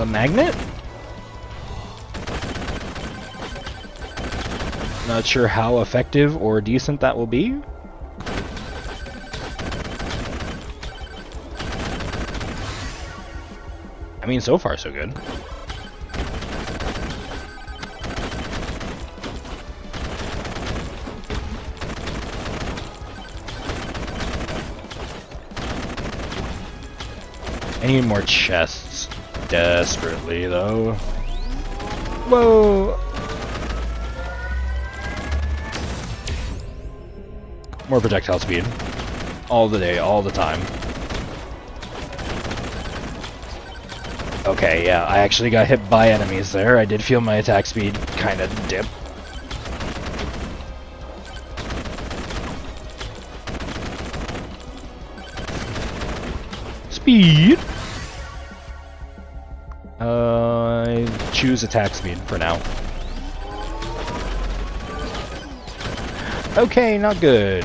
Magnet? Not sure how effective or decent that will be. I mean, so far so good. I need more chests. Desperately, though. Whoa! More projectile speed. All the day, all the time. Okay, yeah, I actually got hit by enemies there. I did feel my attack speed kind of dip. Speed! I choose attack speed for now. Okay, not good.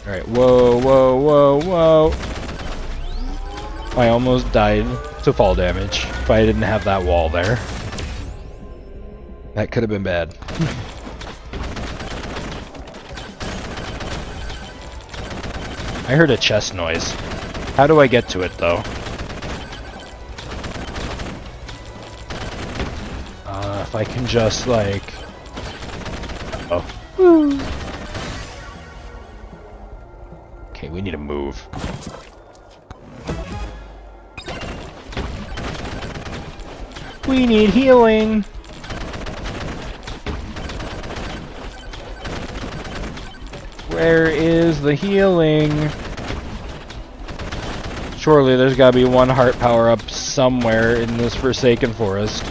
Alright, whoa, whoa, whoa, whoa. I almost died to fall damage if I didn't have that wall there. That could have been bad. I heard a chest noise. How do I get to it, though? If I can just, like... Oh. Woo. we need to move. We need healing! Where is the healing? Surely there's gotta be one heart power-up somewhere in this Forsaken Forest.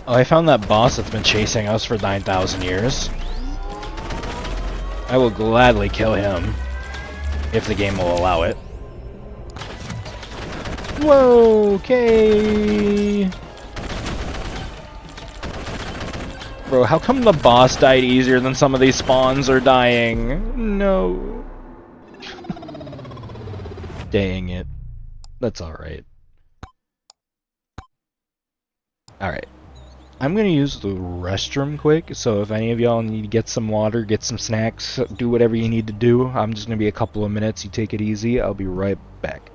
Oh, I found that boss that's been chasing us for 9,000 years. I will gladly kill him, if the game will allow it. Whoa, okay. Bro, how come the boss died easier than some of these spawns are dying? No. Dang it. That's alright. Alright. I'm gonna use the restroom quick, so if any of y'all need to get some water, get some snacks, do whatever you need to do. I'm just gonna be a couple of minutes, you take it easy, I'll be right back.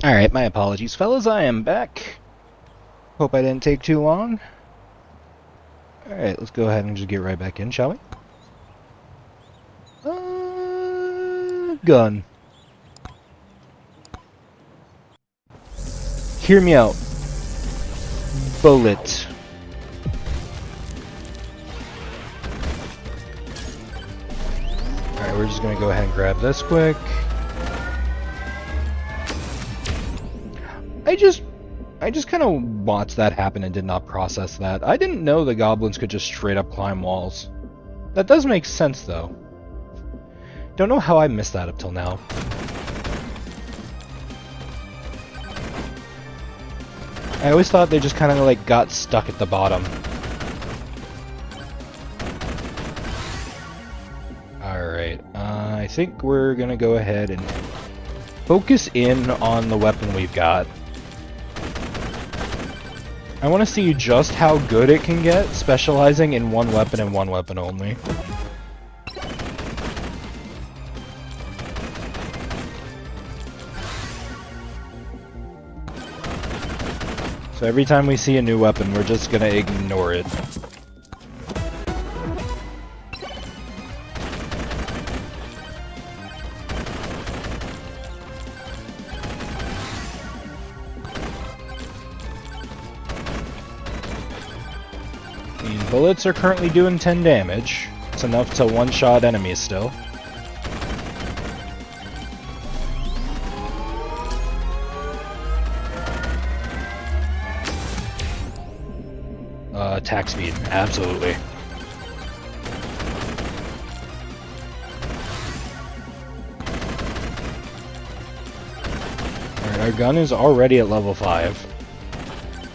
Alright, my apologies, fellas. I am back. Hope I didn't take too long. Alright, let's go ahead and just get right back in, shall we? Gun. Hear me out. Bullet. Alright, we're just gonna go ahead and grab this quick. I just kind of watched that happen and did not process that. I didn't know the goblins could just straight up climb walls. That does make sense, though. Don't know how I missed that up till now. I always thought they just kind of like got stuck at the bottom. Alright, I think we're gonna go ahead and focus in on the weapon we've got. I want to see just how good it can get, specializing in one weapon and one weapon only. So every time we see a new weapon, we're just gonna ignore it. These bullets are currently doing 10 damage. It's enough to one-shot enemies still. Attack speed, absolutely. Alright, our gun is already at level 5.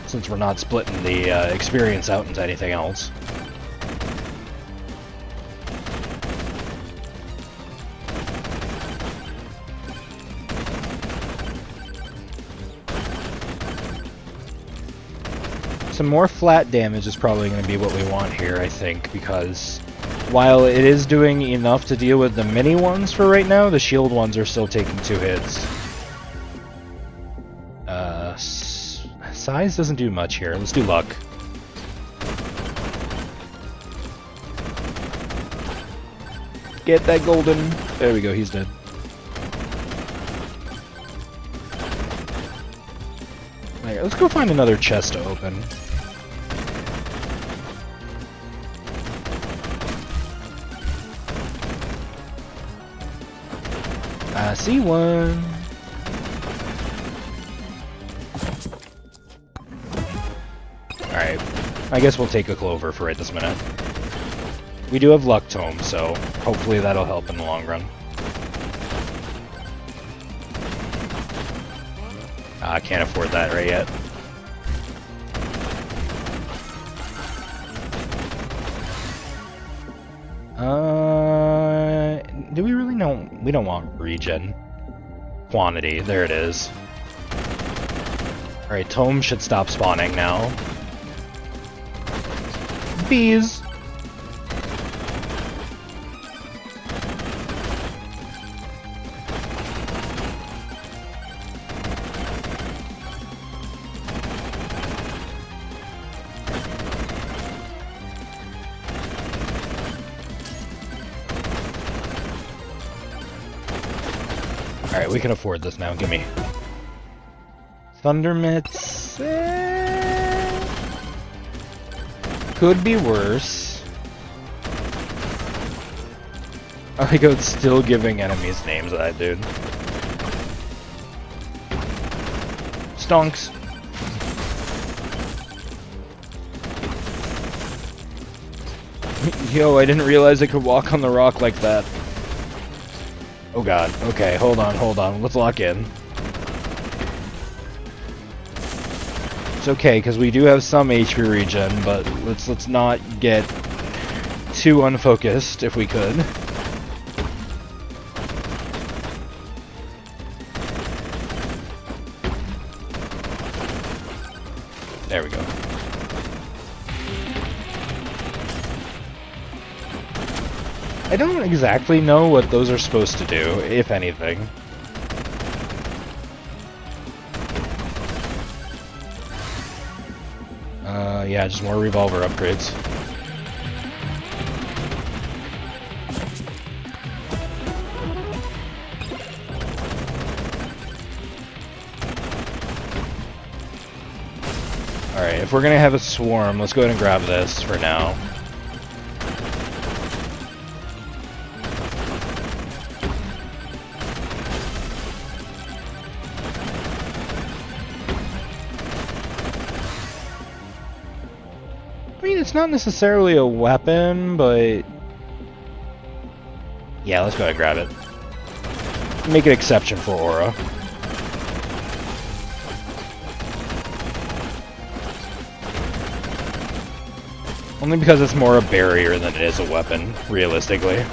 Since we're not splitting the experience out into anything else. Some more flat damage is probably going to be what we want here, I think, because while it is doing enough to deal with the mini ones for right now, the shield ones are still taking 2 hits. Size doesn't do much here. Let's do luck. Get that golden. There we go, he's dead. Alright, let's go find another chest to open. I see one. Alright, I guess we'll take a clover for right this minute. We do have luck tome, so hopefully that'll help in the long run. I can't afford that right yet. Do we really know? We don't want regen. Quantity, there it is. Alright, tome should stop spawning now. Bees! Alright, we can afford this now, gimme. Thunder mitts... could be worse. I think it's still giving enemies names of that dude. Stonks. Yo, I didn't realize I could walk on the rock like that. Oh god, okay, hold on, let's lock in. It's okay, because we do have some HP regen, but let's not get too unfocused if we could. There we go. I don't exactly know what those are supposed to do, if anything. Yeah, just more revolver upgrades. Alright, if we're gonna have a swarm, let's go ahead and grab this for now. I mean, it's not necessarily a weapon, but... yeah, let's go ahead and grab it. Make an exception for Aura. Only because it's more a barrier than it is a weapon, realistically.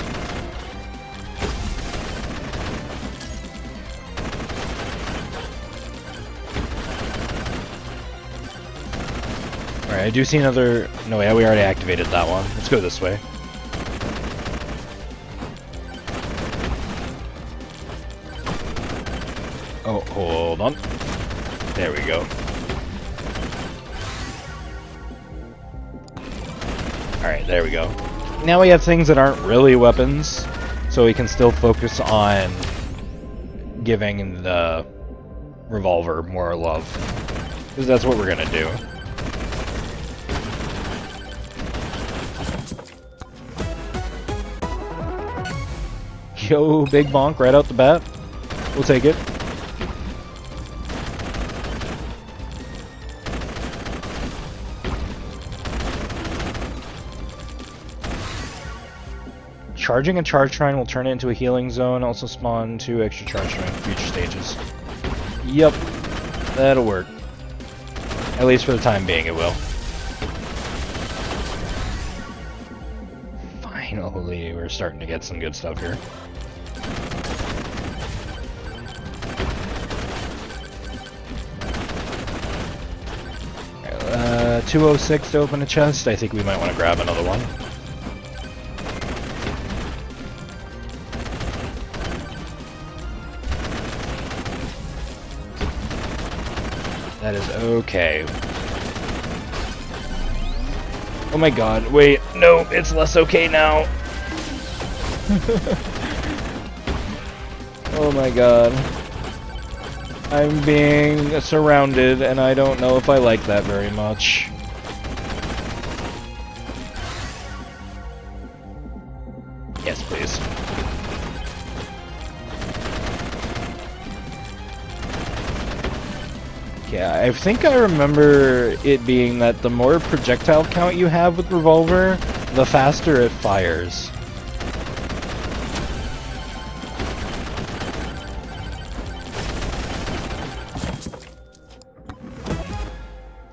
Alright, I do see another... no, yeah, we already activated that one. Let's go this way. Oh, hold on. There we go. Alright, there we go. Now we have things that aren't really weapons, so we can still focus on giving the revolver more love. Because that's what we're gonna do. Yo, big bonk right out the bat. We'll take it. Charging a charge shrine will turn it into a healing zone, also spawn 2 extra charge shrine in future stages. Yep, that'll work. At least for the time being, it will. Finally, we're starting to get some good stuff here. Alright, 206 to open a chest. I think we might want to grab another one. That is okay. Oh my god, wait, no, it's less okay now. Oh my god. I'm being surrounded and I don't know if I like that very much. Yes, please. Yeah, I think I remember it being that the more projectile count you have with revolver, the faster it fires.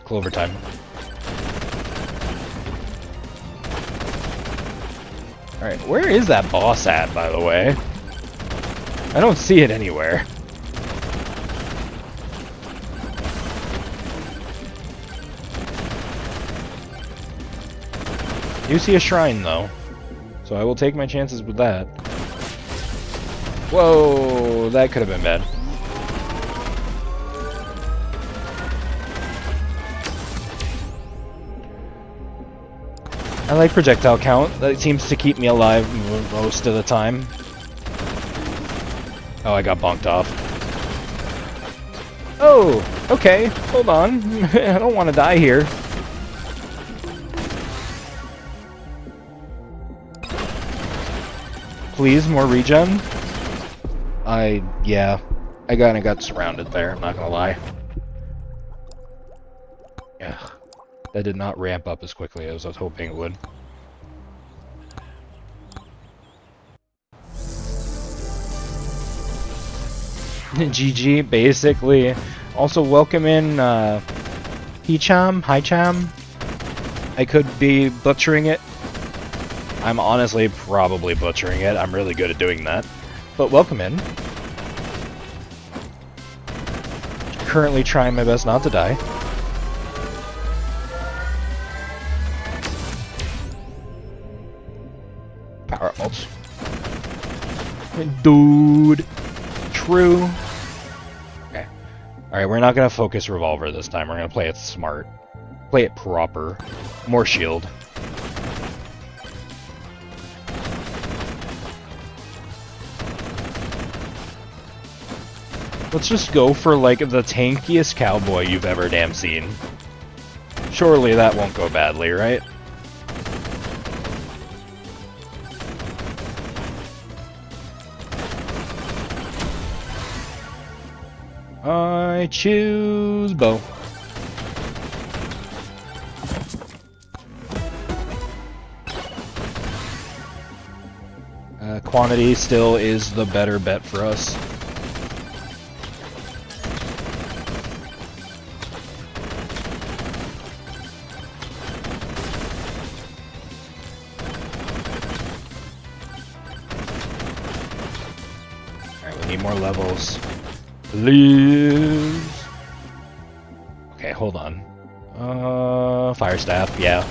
Clover time. Alright, where is that boss at, by the way? I don't see it anywhere. You see a shrine, though, so I will take my chances with that. Whoa, that could have been bad. I like projectile count. That seems to keep me alive most of the time. Oh, I got bonked off. Oh, okay, hold on. I don't want to die here. Please, more regen? Yeah. I kinda got surrounded there, I'm not gonna lie. Yeah. That did not ramp up as quickly as I was hoping it would. GG, basically. Also, welcome in, Hicham? Hicham? I could be butchering it. I'm honestly probably butchering it. I'm really good at doing that. But welcome in. Currently trying my best not to die. Power ults. Dude. True. Okay. Alright, we're not going to focus revolver this time. We're going to play it smart. Play it proper. More shield. Let's just go for, like, the tankiest cowboy you've ever damn seen. Surely that won't go badly, right? I choose bow. Quantity still is the better bet for us. Alright, we need more levels. Please. Okay, hold on. Fire staff, yeah.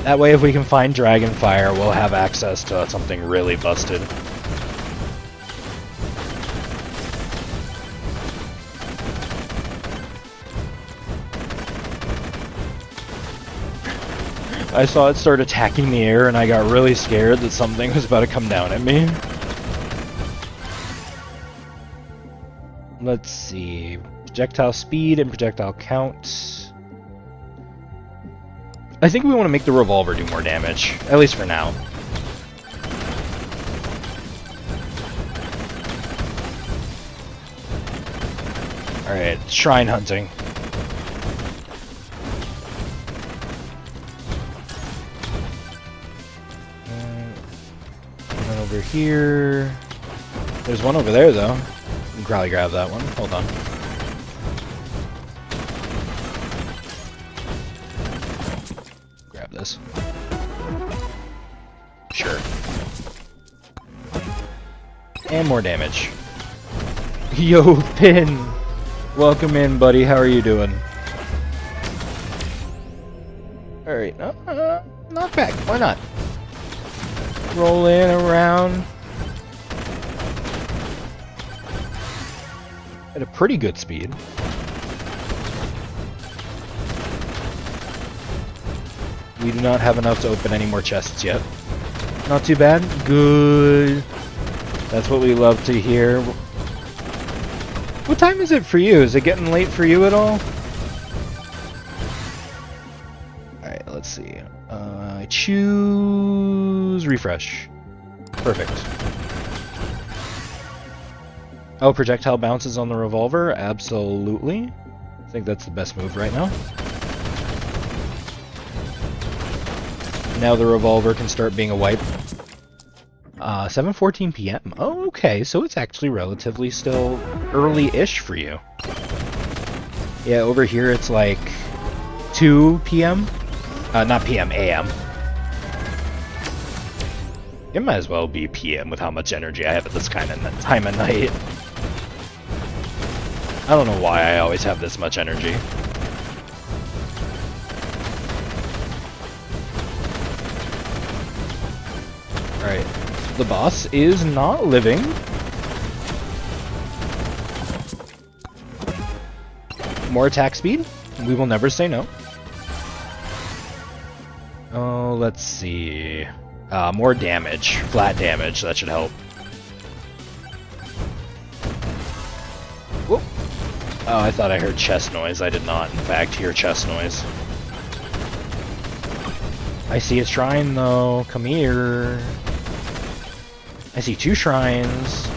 That way, if we can find Dragon Fire, we'll have access to something really busted. I saw it start attacking the air, and I got really scared that something was about to come down at me. Let's see. Projectile speed and projectile count. I think we want to make the revolver do more damage, at least for now. Alright, shrine hunting. And over here... There's one over there, though. You can probably grab that one. Hold on. This. Sure. And more damage. Yo, Pin! Welcome in, buddy. How are you doing? Alright, knock back. Why not? Rolling around. At a pretty good speed. We do not have enough to open any more chests yet. Not too bad. Good. That's what we love to hear. What time is it for you? Is it getting late for you at all? Alright, let's see. I choose refresh. Perfect. Oh, projectile bounces on the revolver? Absolutely. I think that's the best move right now. Now the revolver can start being a wipe. 7:14 p.m. Oh, okay, so it's actually relatively still early-ish for you. Yeah, over here it's like 2 p.m. Not p.m., a.m. It might as well be p.m. with how much energy I have at this kind of time of night. I don't know why I always have this much energy. Alright, the boss is not living. More attack speed? We will never say no. Oh, let's see. More damage. Flat damage, that should help. Whoop. Oh, I thought I heard chest noise. I did not, in fact, hear chest noise. I see a shrine, though. Come here. I see 2 shrines.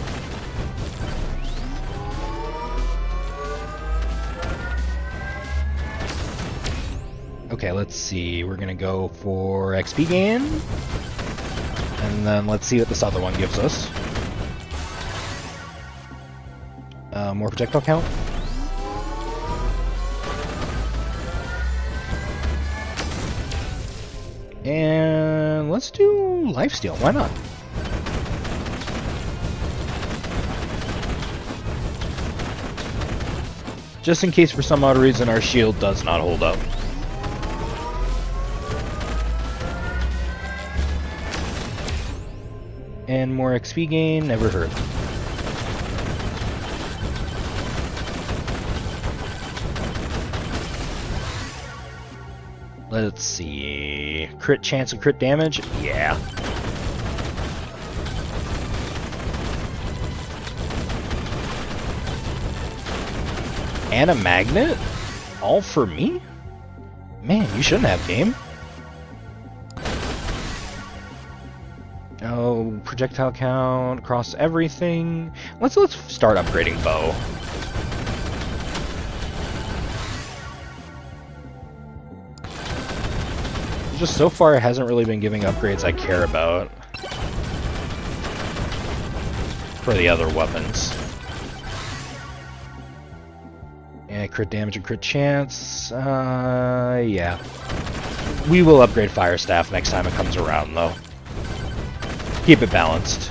Okay, let's see. We're gonna go for XP gain. And then let's see what this other one gives us. More projectile count. And let's do lifesteal. Why not? Just in case for some odd reason our shield does not hold up. And more XP gain, never hurt. Let's see. Crit chance and crit damage? Yeah. And a magnet? All for me? Man, you shouldn't have, game. Oh, projectile count across everything. Let's start upgrading bow. Just so far, it hasn't really been giving upgrades I care about for the other weapons. And crit damage and crit chance. Yeah. We will upgrade Fire Staff next time it comes around, though. Keep it balanced.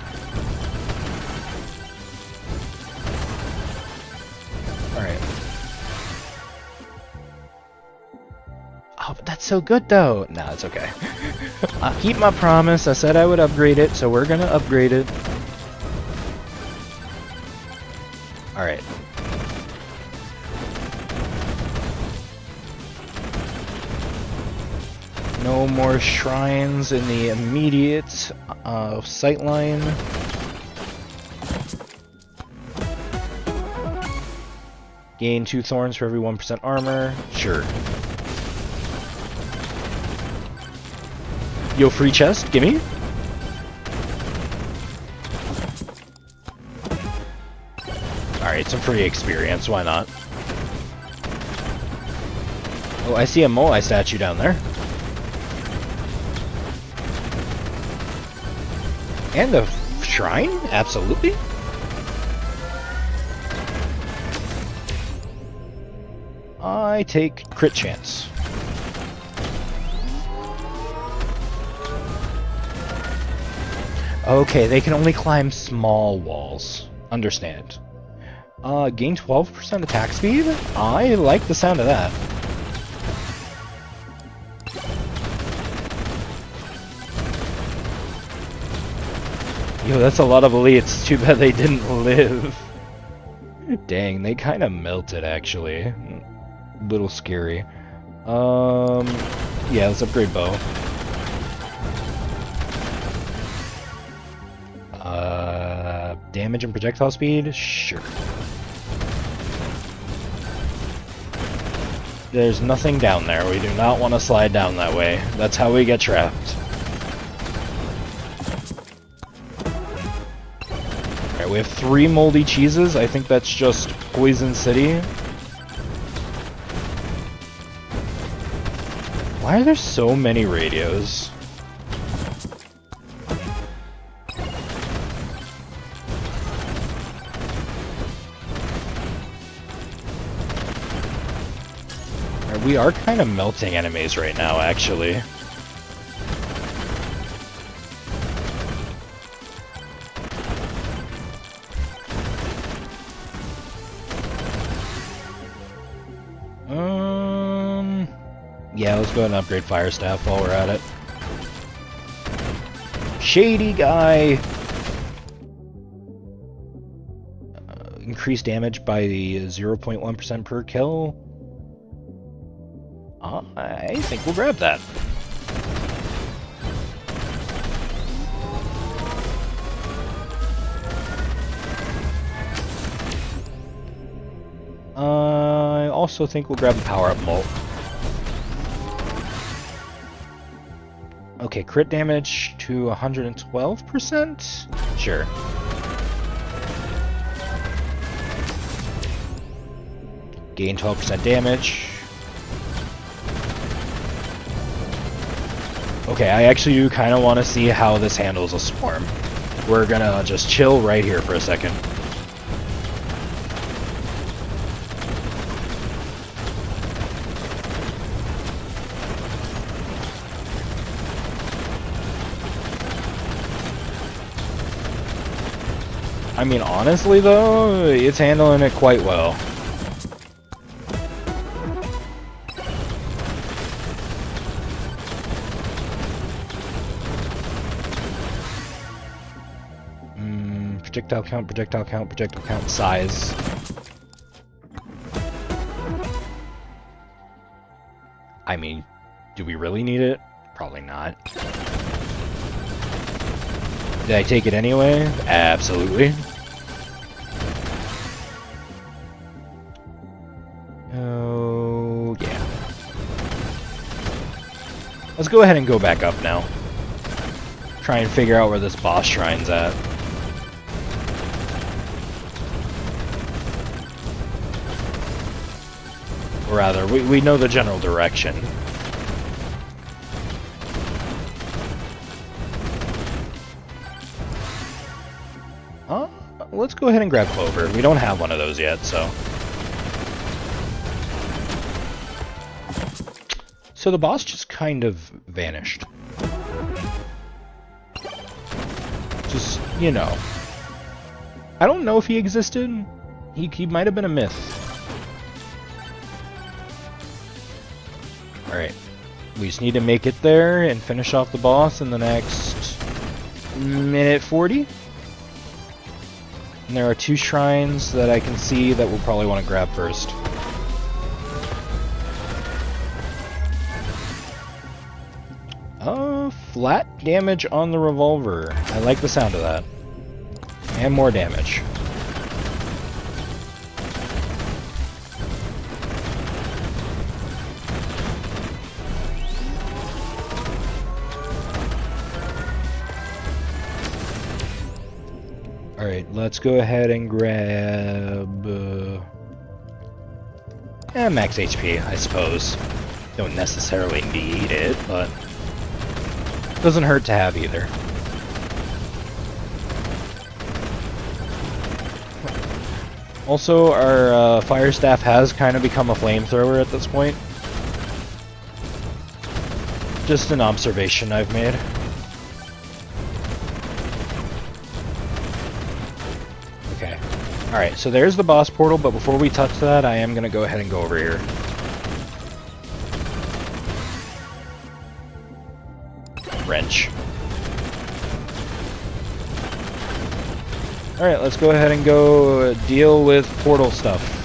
Alright. Oh, but that's so good, though. Nah, it's okay. I'll keep my promise. I said I would upgrade it, so we're gonna upgrade it. Alright. No more shrines in the immediate sightline. Gain 2 thorns for every 1% armor. Sure. Yo, free chest, gimme. Alright, some free experience, why not? Oh, I see a Moai statue down there. And a shrine? Absolutely. I take crit chance. Okay, they can only climb small walls. Understand. Gain 12% attack speed? I like the sound of that. Yo, that's a lot of elites. Too bad they didn't live. Dang, they kind of melted, actually. A little scary. Yeah, let's upgrade bow. Damage and projectile speed? Sure. There's nothing down there. We do not want to slide down that way. That's how we get trapped. Alright, we have 3 moldy cheeses. I think that's just Poison City. Why are there so many radios? We are kind of melting enemies right now, actually. Yeah, let's go ahead and upgrade Fire Staff while we're at it. Shady guy! Increased damage by 0.1% per kill. I think we'll grab that. I also think we'll grab the power-up molt. Okay, crit damage to 112%? Sure. Gain 12% damage. Okay, I actually do kind of want to see how this handles a swarm. We're gonna just chill right here for a second. I mean, honestly though, it's handling it quite well. Projectile count, projectile count, projectile count, size. I mean, Do we really need it? Probably not. Did I take it anyway? Absolutely. Oh, yeah. Let's go ahead and go back up now. Try and figure out where this boss shrine's at. Or rather, we know the general direction. Let's go ahead and grab Clover. We don't have one of those yet, so... So the boss just kind of vanished. Just, you know. I don't know if he existed. He might have been a myth. Alright. We just need to make it there and finish off the boss in the next... minute 40? And there are 2 shrines that I can see that we'll probably want to grab first. Flat damage on the revolver. I like the sound of that. And more damage. Alright, let's go ahead and grab... max HP, I suppose. Don't necessarily need it, but... doesn't hurt to have either. Also, our fire staff has kind of become a flamethrower at this point. Just an observation I've made. Okay. Alright, so there's the boss portal, but before we touch that, I am going to go ahead and go over here. Wrench. Alright, let's go ahead and go deal with portal stuff.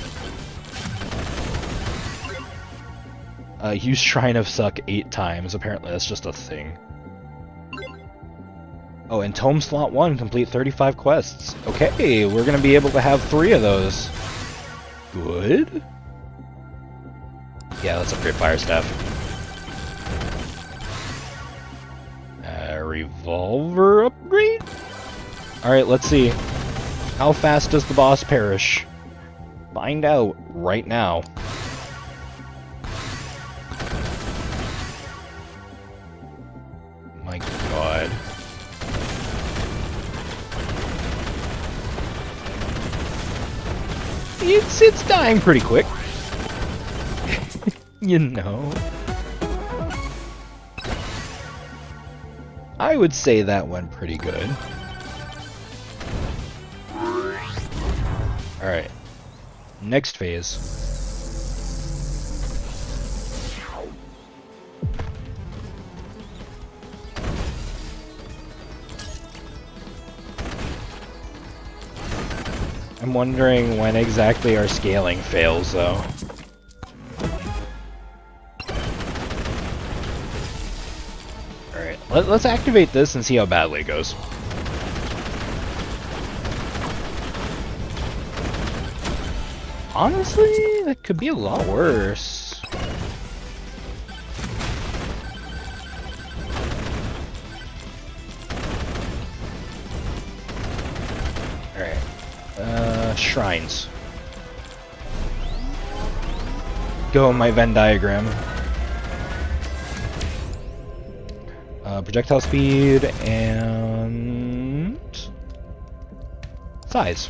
Use Shrine of Suck 8 times. Apparently that's just a thing. Oh, and Tome Slot 1, complete 35 quests. Okay, we're gonna be able to have 3 of those. Good. Yeah, let's upgrade Fire Staff. Revolver upgrade? Alright, let's see. How fast does the boss perish? Find out right now. My god. It's dying pretty quick. You know. I would say that went pretty good. Alright. Next phase. I'm wondering when exactly our scaling fails, though. Let's activate this and see how badly it goes. Honestly, that could be a lot worse. Alright. Shrines. Go, my Venn diagram. Projectile speed and size.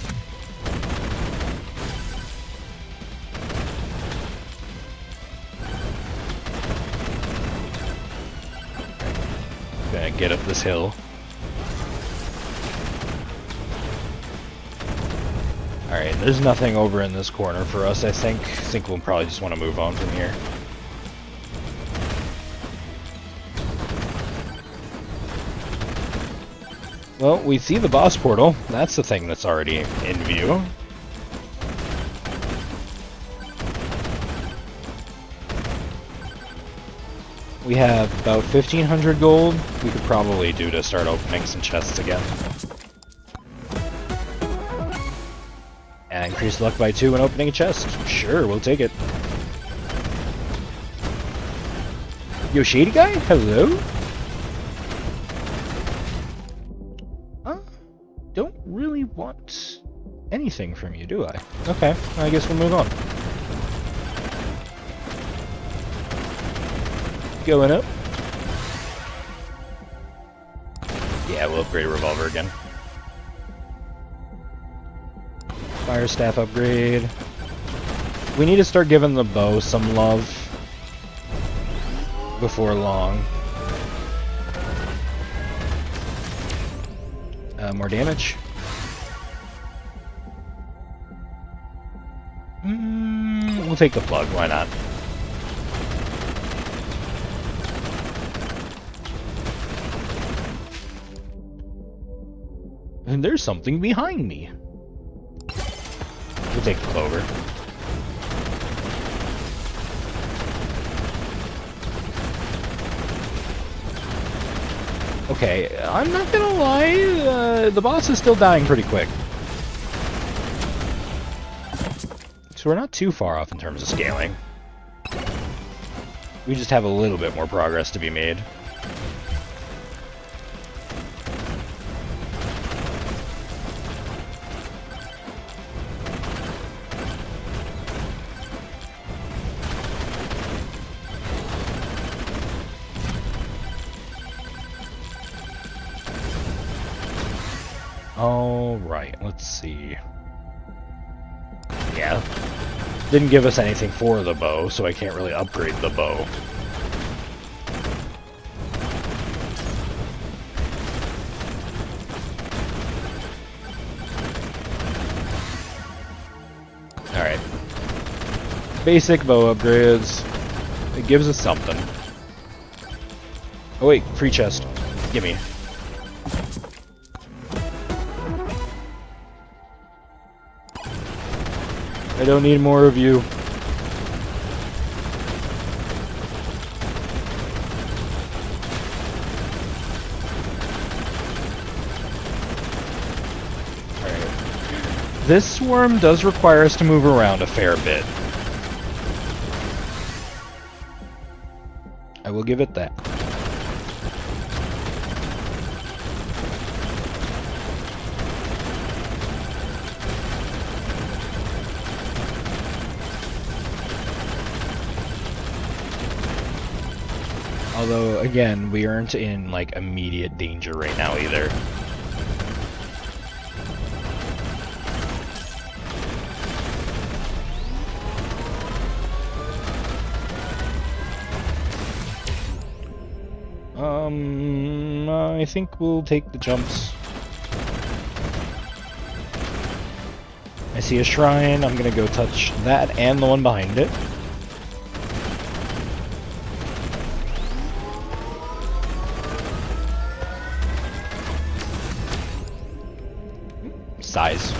Gonna get up this hill. Alright, there's nothing over in this corner for us, I think. I think we'll probably just want to move on from here. Well, we see the boss portal. That's the thing that's already in view. We have about 1,500 gold. We could probably do to start opening some chests again. And increase luck by 2 when opening a chest. Sure, we'll take it. Yo, Shady Guy? Hello? Don't really want anything from you, do I? Okay, I guess we'll move on. Going up. Yeah, we'll upgrade a revolver again. Fire staff upgrade. We need to start giving the bow some love before long. More damage. We'll take the plug, why not? And there's something behind me. We'll take the clover. Okay, I'm not gonna lie, the boss is still dying pretty quick. So we're not too far off in terms of scaling. We just have a little bit more progress to be made. Alright, let's see. Yeah. Didn't give us anything for the bow, so I can't really upgrade the bow. Alright. Basic bow upgrades. It gives us something. Oh wait, free chest. Gimme. I don't need more of you. Alright. This swarm does require us to move around a fair bit. I will give it that. Although, again, we aren't in, like, immediate danger right now, either. I think we'll take the jumps. I see a shrine, I'm gonna go touch that and the one behind it. Size.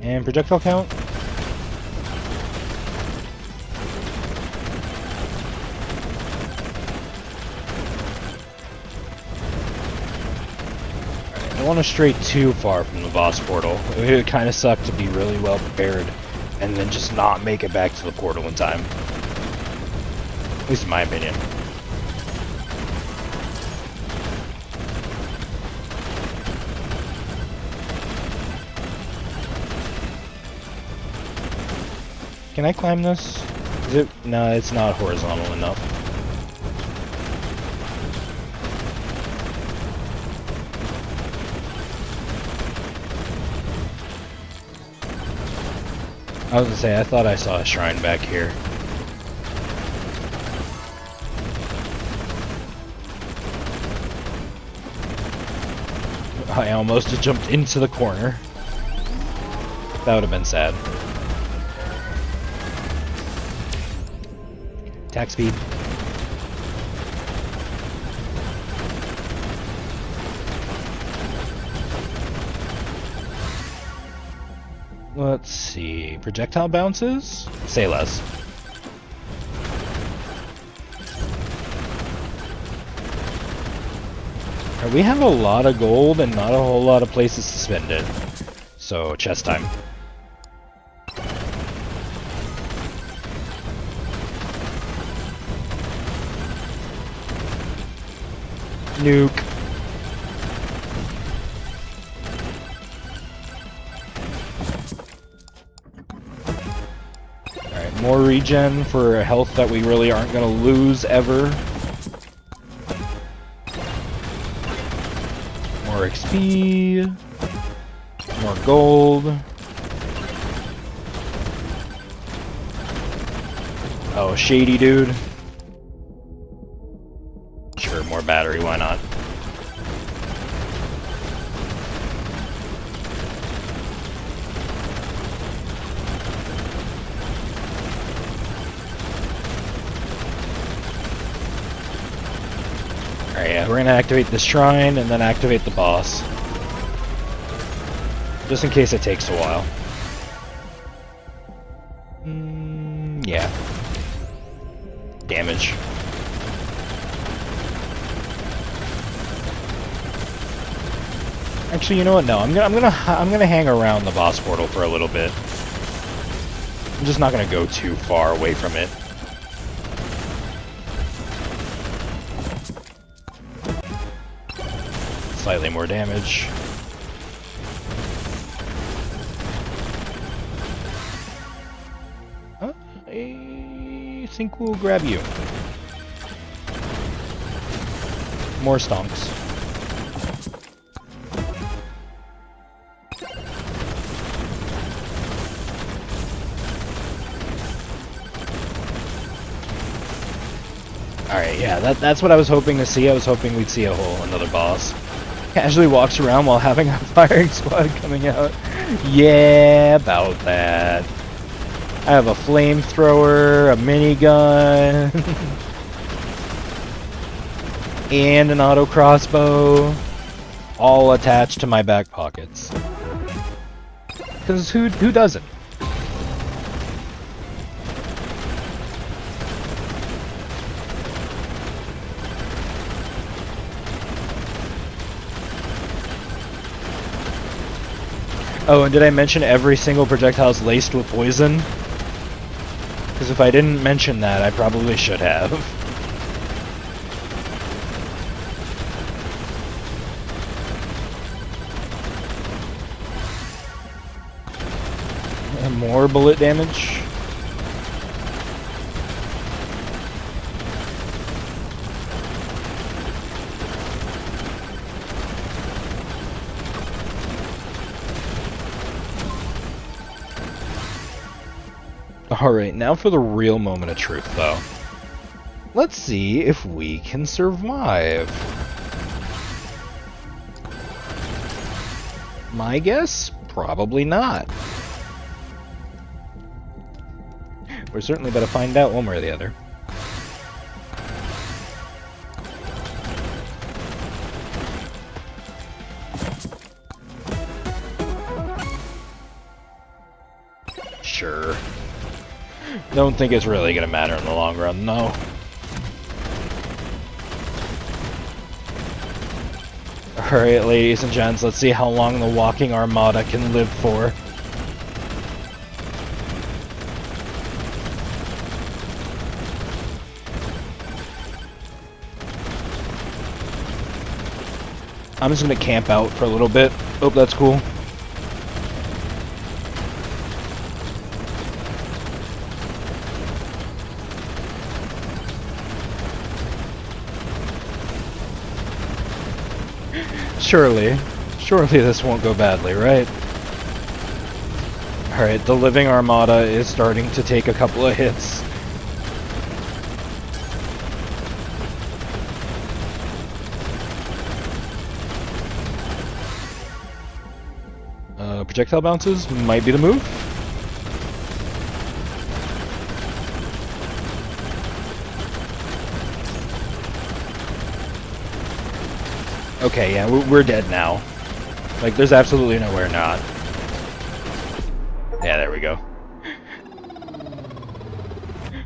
And projectile count. I don't want to stray too far from the boss portal. It would kind of suck to be really well prepared and then just not make it back to the portal in time. At least in my opinion. Can I climb this? Is it? No, it's not horizontal enough. I was gonna say, I thought I saw a shrine back here. I almost just jumped into the corner. That would have been sad. Attack speed. Let's see. Projectile bounces? Say less. We have a lot of gold and not a whole lot of places to spend it. So, chest time. Nuke. Alright, more regen for health that we really aren't going to lose ever. More XP. More gold. Oh, shady dude. Sure, more battery, why not? Alright, yeah, we're gonna activate the shrine and then activate the boss. Just in case it takes a while. Yeah. Damage. Actually, you know what? No, I'm gonna hang around the boss portal for a little bit. I'm just not gonna go too far away from it. Slightly more damage. I think we'll grab you. More stonks. Alright, yeah, that's what I was hoping to see. I was hoping we'd see another boss. Casually walks around while having a firing squad coming out. Yeah, about that. I have a flamethrower, a minigun, and an auto crossbow, all attached to my back pockets. Because who doesn't? Oh, and did I mention every single projectile is laced with poison? Because if I didn't mention that, I probably should have. And more bullet damage. Alright, now for the real moment of truth, though. Let's see if we can survive. My guess? Probably not. We're certainly about to find out one way or the other. Sure. Don't think it's really gonna matter in the long run, though. Alright, ladies and gents, let's see how long the walking armada can live for. I'm just gonna camp out for a little bit. Oh, that's cool. Surely this won't go badly, right? Alright, the living armada is starting to take a couple of hits. Projectile bounces might be the move. Okay, yeah, we're dead now. Like, there's absolutely nowhere not. we go.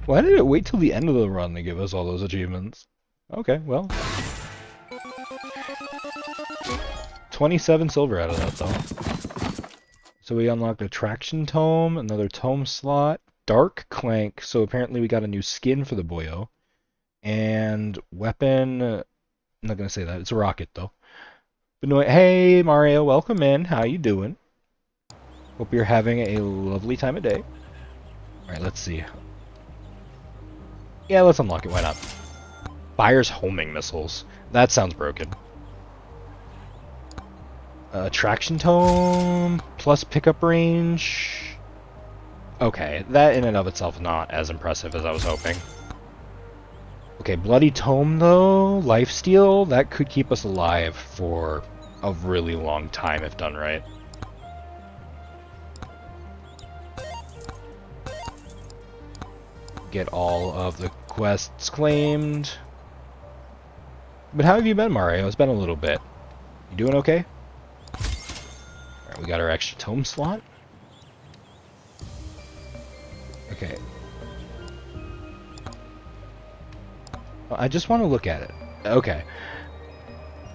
Why did it wait till the end of the run to give us all those achievements? Okay, well. 27 silver out of that, though. So we unlocked a traction tome, another tome slot, dark clank, so apparently we got a new skin for the boyo. And weapon, I'm not going to say that, it's a rocket, though. But no, hey, Mario, welcome in. How you doing? Hope you're having a lovely time of day. Alright, let's see. Yeah, let's unlock it. Why not? Fires homing missiles. That sounds broken. Traction tome plus pickup range. Okay, that in and of itself not as impressive as I was hoping. Okay, bloody tome though, lifesteal, that could keep us alive for a really long time if done right. Get all of the quests claimed. But how have you been, Mario? It's been a little bit. You doing okay? Alright, we got our extra tome slot. Okay. I just want to look at it. Okay.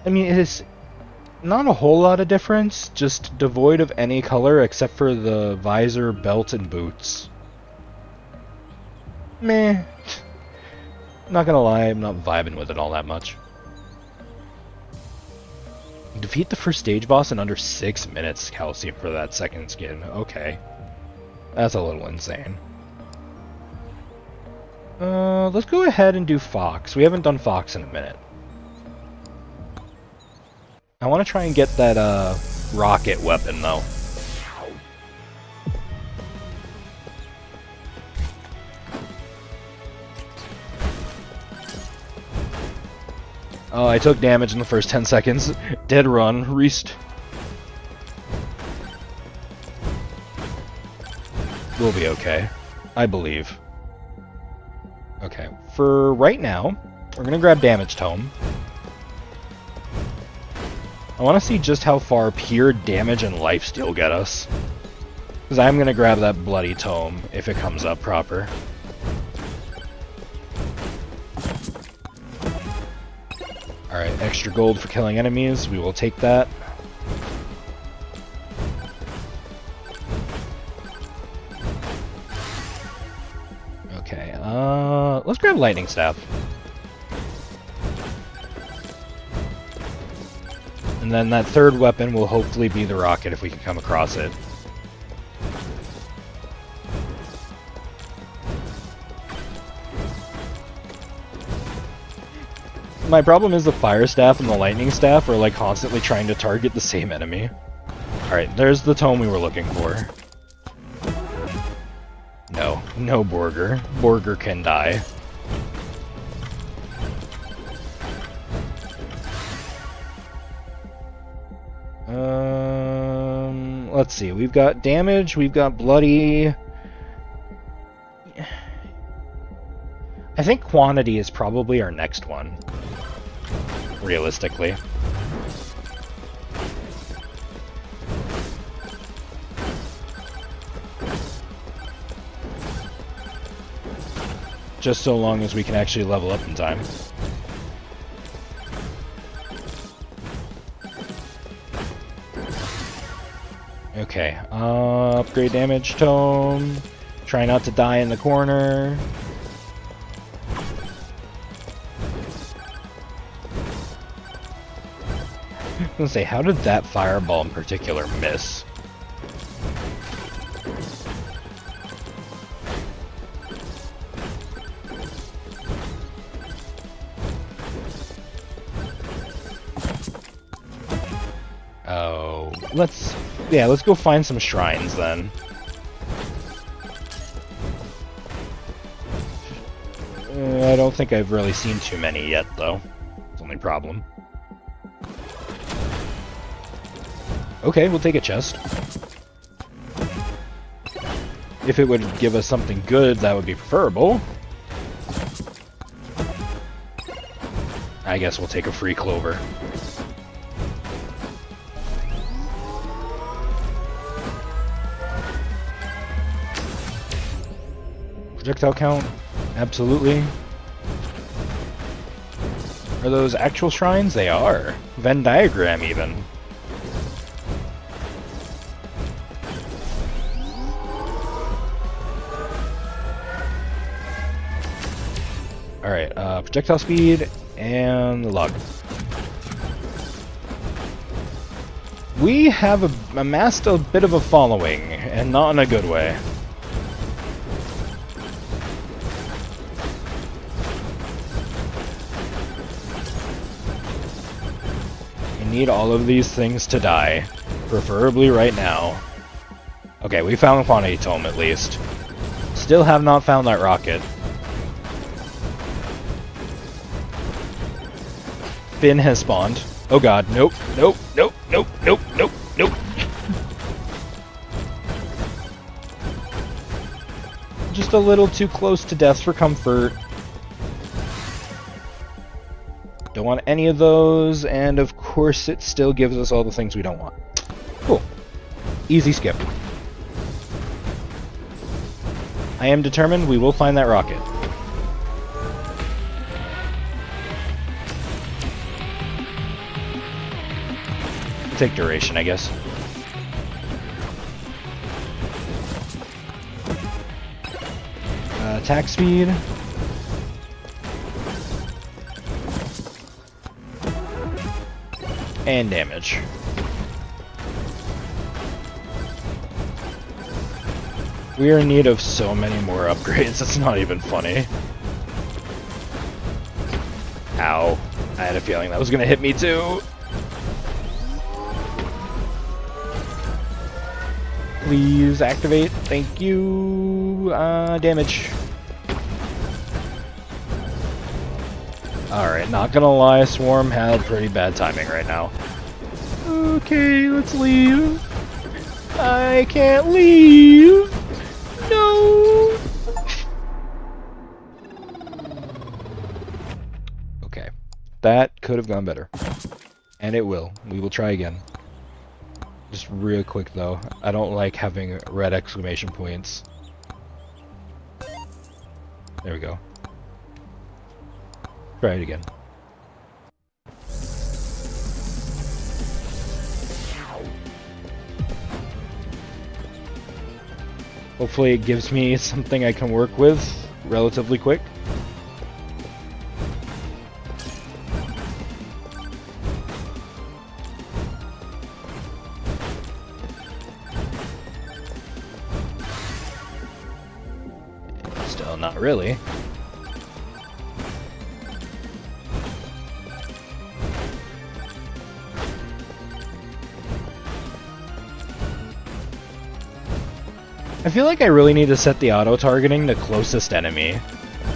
I mean, it is not a whole lot of difference, just devoid of any color except for the visor, belt, and boots. Meh. Not gonna lie, I'm not vibing with it all that much. Defeat the first stage boss in under 6 minutes, Calcium, for that second skin. Okay. That's a little insane. Let's go ahead and do Fox. We haven't done Fox in a minute. I want to try and get that, rocket weapon, though. Oh, I took damage in the first 10 seconds. Dead run. Rest. We'll be okay. I believe. Okay, for right now, we're gonna grab Damage Tome. I want to see just how far pure damage and lifesteal get us. Because I'm gonna grab that Bloody Tome if it comes up proper. Alright, extra gold for killing enemies. We will take that. Okay, let's grab Lightning Staff. And then that third weapon will hopefully be the rocket if we can come across it. My problem is the Fire Staff and the Lightning Staff are like constantly trying to target the same enemy. Alright, there's the tome we were looking for. No Borger. Borger can die. Let's see. We've got damage, we've got bloody. I think quantity is probably our next one. Realistically. Just so long as we can actually level up in time. Okay, upgrade damage tome. Try not to die in the corner. I was gonna say, how did that fireball in particular miss? Oh, let's go find some shrines then. I don't think I've really seen too many yet, though. It's the only problem. Okay, we'll take a chest. If it would give us something good, that would be preferable. I guess we'll take a free clover. Projectile count? Absolutely. Are those actual shrines? They are. Venn diagram, even. Alright, projectile speed and log. We have amassed a bit of a following, and not in a good way. We need all of these things to die, preferably right now. Okay, we found Quantity Tome at least. Still have not found that rocket. Finn has spawned. Oh god, nope, nope, nope, nope, nope, nope, nope. Just a little too close to death for comfort. Don't want any of those, and of course it still gives us all the things we don't want. Cool. Easy skip. I am determined we will find that rocket. Take duration, I guess. Attack speed. And damage. We are in need of so many more upgrades, it's not even funny. Ow. I had a feeling that was gonna hit me too. Please activate. Thank you. Damage. Alright, not gonna lie, Swarm had pretty bad timing right now. Okay, let's leave. I can't leave. No. Okay. That could have gone better. And it will. We will try again. Just real quick though, I don't like having red exclamation points. There we go. Try it again. Hopefully it gives me something I can work with relatively quick. Still not really. I feel like I really need to set the auto-targeting to closest enemy,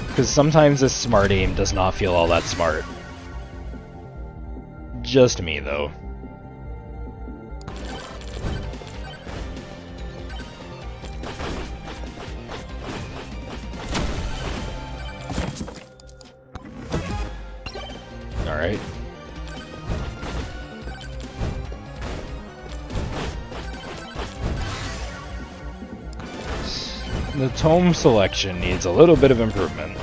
because sometimes this smart aim does not feel all that smart. Just me, though. Alright. The tome selection needs a little bit of improvement.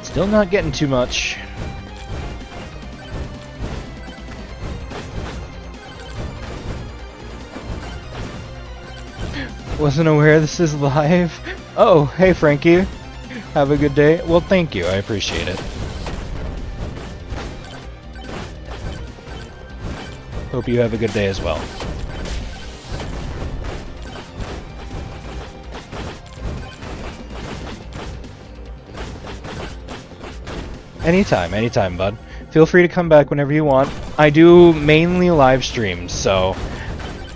Still not getting too much. Wasn't aware this is live. Oh, hey Frankie. Have a good day. Well, thank you. I appreciate it. Hope you have a good day as well. Anytime, bud. Feel free to come back whenever you want. I do mainly live streams, so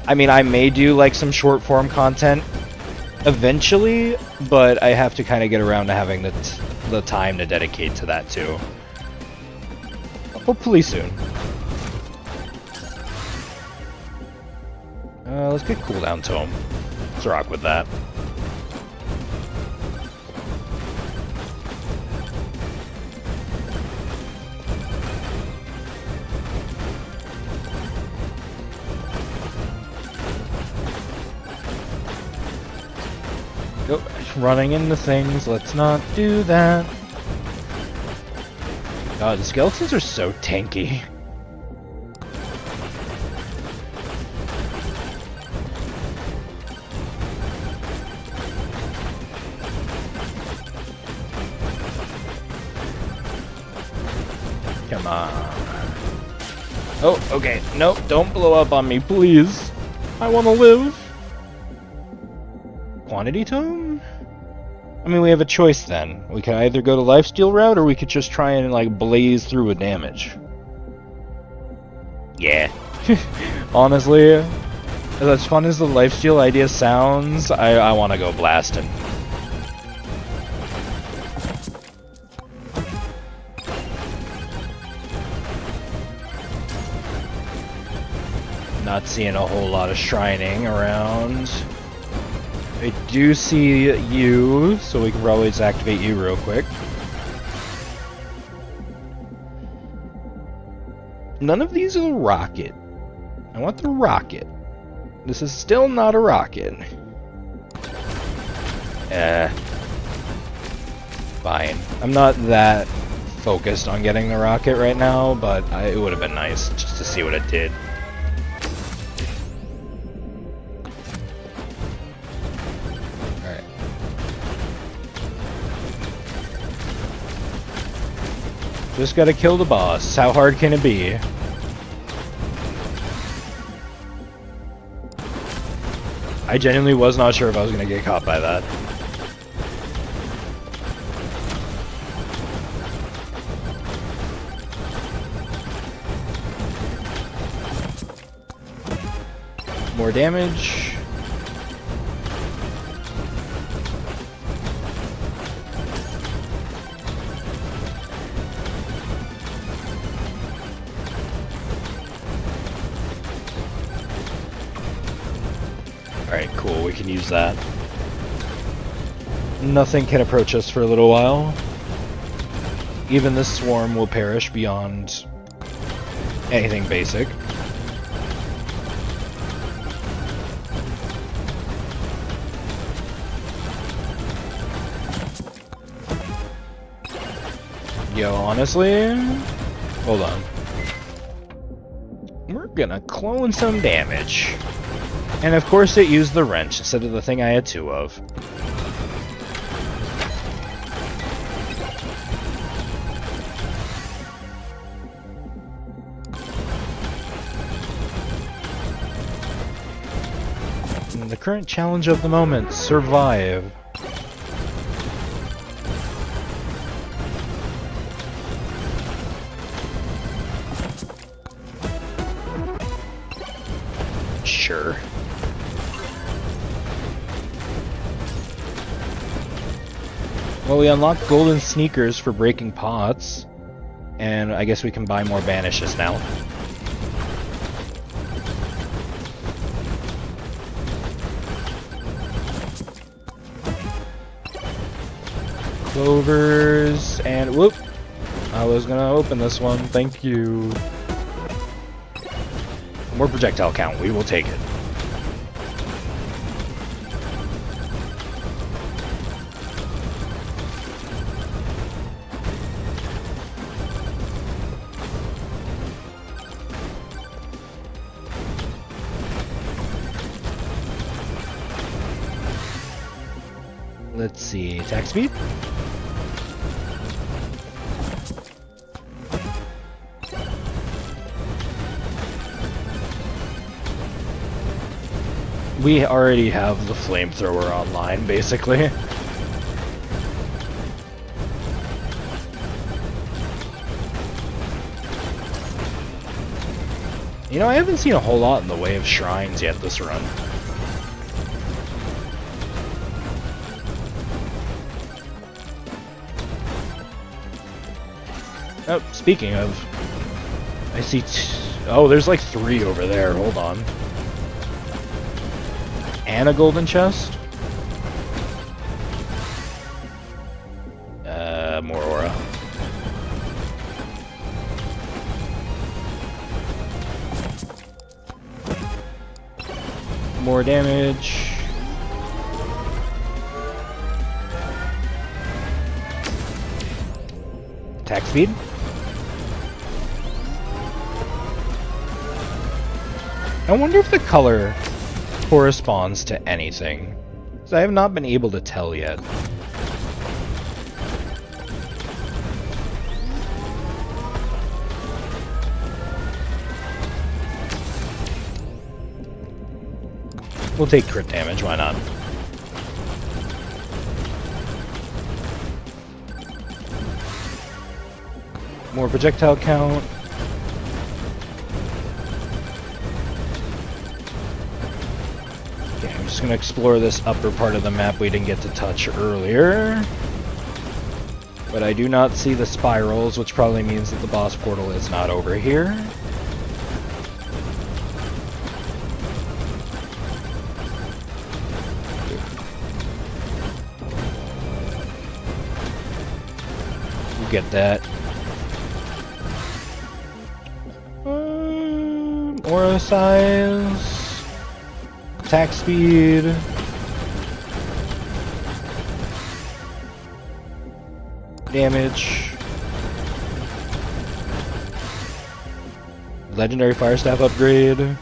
I mean, I may do like some short form content eventually, but I have to kind of get around to having the time to dedicate to that too. Hopefully soon. Let's get cooldown tome. Let's rock with that. Nope, running into things, let's not do that. God, the skeletons are so tanky. Come on. Oh, okay. Nope, don't blow up on me, please. I want to live. Quantity tome? I mean, we have a choice then. We can either go the lifesteal route, or we could just try and, like, blaze through with damage. Yeah. Honestly, as fun as the lifesteal idea sounds, I want to go blasting. Not seeing a whole lot of shrining around. I do see you, so we can probably just activate you real quick. None of these are a rocket. I want the rocket. This is still not a rocket. Fine. I'm not that focused on getting the rocket right now, but it would have been nice just to see what it did. Just gotta kill the boss. How hard can it be? I genuinely was not sure if I was gonna get caught by that. More damage. Alright, cool, we can use that. Nothing can approach us for a little while. Even this swarm will perish beyond anything basic. Yo, honestly, hold on. We're gonna clone some damage. And of course it used the wrench instead of the thing I had two of. And the current challenge of the moment, survive. Sure. Well, we unlocked golden sneakers for breaking pots, and I guess we can buy more banishes now. Clovers, and whoop! I was gonna open this one, thank you. More projectile count, we will take it. Let's see, attack speed? We already have the flamethrower online, basically. You know, I haven't seen a whole lot in the way of shrines yet this run. Oh, speaking of, I see oh, there's like 3 over there, hold on. and a golden chest. More aura. More damage. Attack speed. I wonder if the color corresponds to anything, because I have not been able to tell yet. We'll take crit damage, why not? More projectile count. Okay, I'm just gonna explore this upper part of the map we didn't get to touch earlier. But I do not see the spirals, which probably means that the boss portal is not over here. Get that. Aura size, attack speed, damage, legendary fire staff upgrade,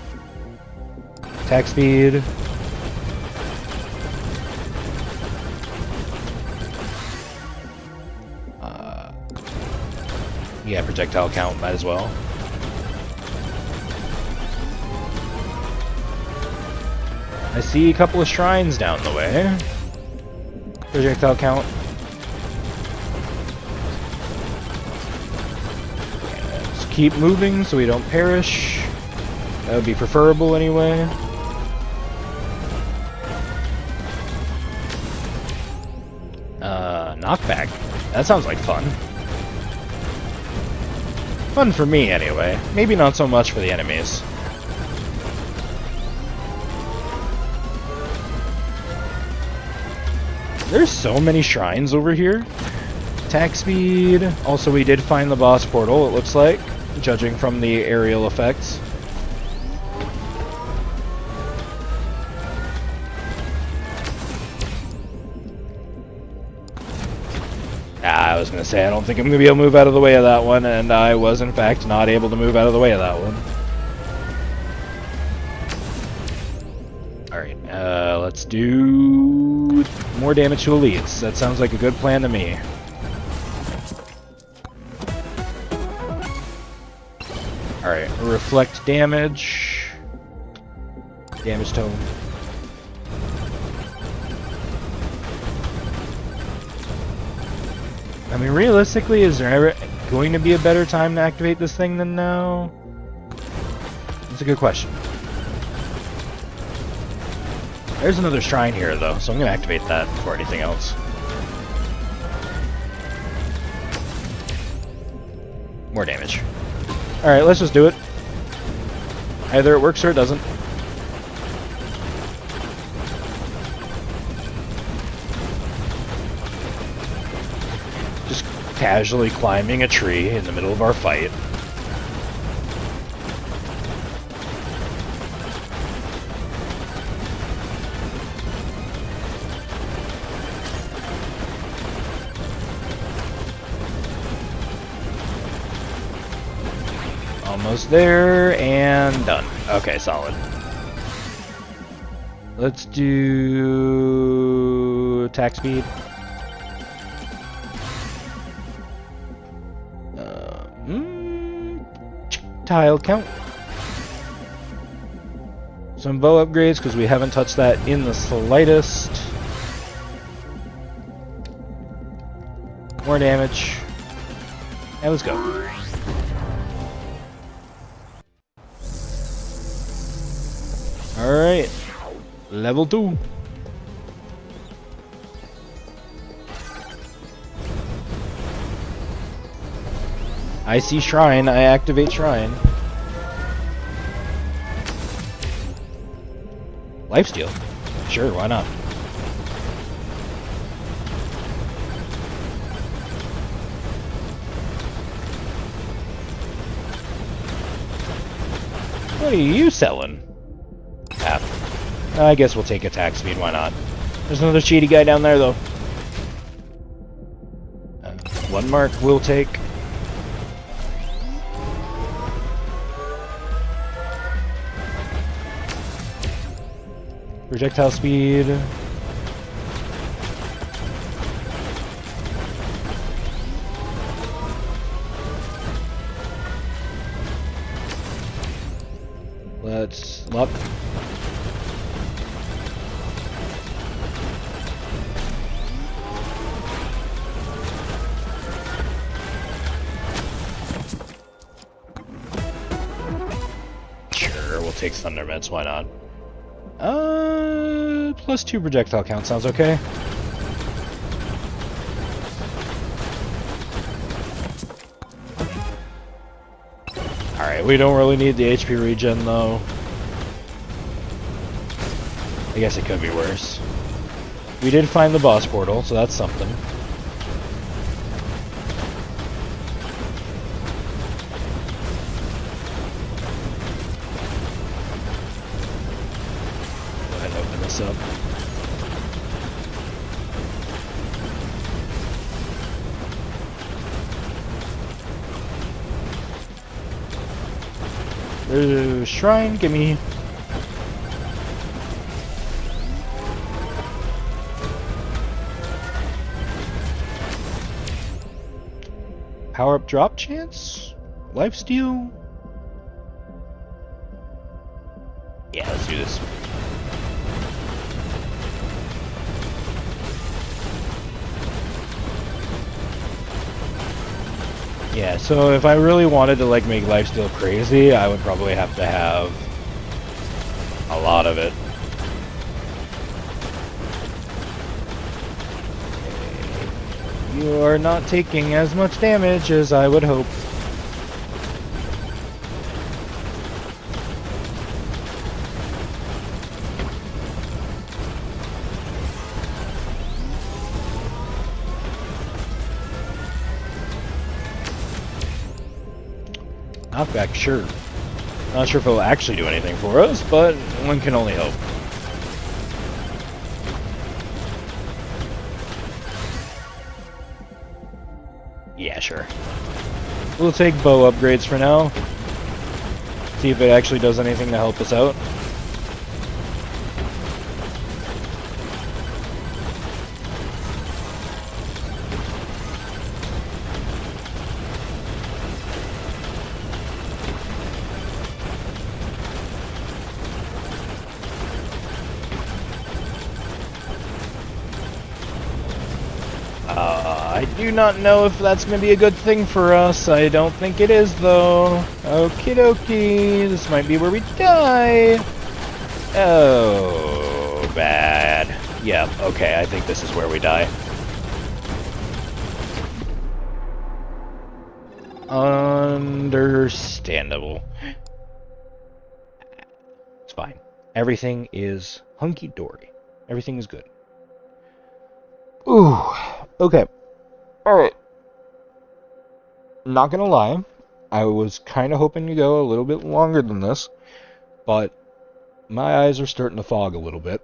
attack speed. Yeah, projectile count, might as well. I see a couple of shrines down the way. Projectile count. Let's keep moving so we don't perish. That would be preferable anyway. Knockback. That sounds like fun. Fun for me, anyway. Maybe not so much for the enemies. There's so many shrines over here. Attack speed. Also, we did find the boss portal, it looks like, judging from the aerial effects. I was gonna say, I don't think I'm gonna be able to move out of the way of that one, and I was in fact not able to move out of the way of that one. Alright, let's do more damage to elites. That sounds like a good plan to me. Alright, reflect damage. Damage tone. I mean, realistically, is there ever going to be a better time to activate this thing than now? That's a good question. There's another shrine here, though, so I'm going to activate that before anything else. More damage. Alright, let's just do it. Either it works or it doesn't. Just casually climbing a tree in the middle of our fight. Almost there, and done. Okay, solid. Let's do attack speed. Tile count. Some bow upgrades, because we haven't touched that in the slightest. More damage. And let's go. Alright, level 2. I see shrine, I activate shrine. Lifesteal. Sure, why not? What are you selling? Ah, I guess we'll take attack speed, why not? There's another cheaty guy down there, though. One mark we'll take. Projectile speed. Let's luck. Sure, we'll take Thunder Mitts, why not? Plus 2 projectile count sounds okay. Alright, we don't really need the HP regen though. I guess it could be worse. We did find the boss portal, so that's something. Go ahead and open this up. There's a shrine, gimme. Power up drop chance? Lifesteal? Yeah, let's do this. Yeah, so if I really wanted to like make lifesteal crazy, I would probably have to have a lot of it. You are not taking as much damage as I would hope. Knockback, sure. Not sure if it'll actually do anything for us, but one can only hope. Yeah, sure. We'll take bow upgrades for now. See if it actually does anything to help us out. I do not know if that's going to be a good thing for us. I don't think it is, though. Okie dokie. This might be where we die. Oh, bad. Yeah, okay, I think this is where we die. Understandable. It's fine. Everything is hunky-dory. Everything is good. Ooh, okay. Alright. Not gonna lie, I was kind of hoping to go a little bit longer than this, but my eyes are starting to fog a little bit,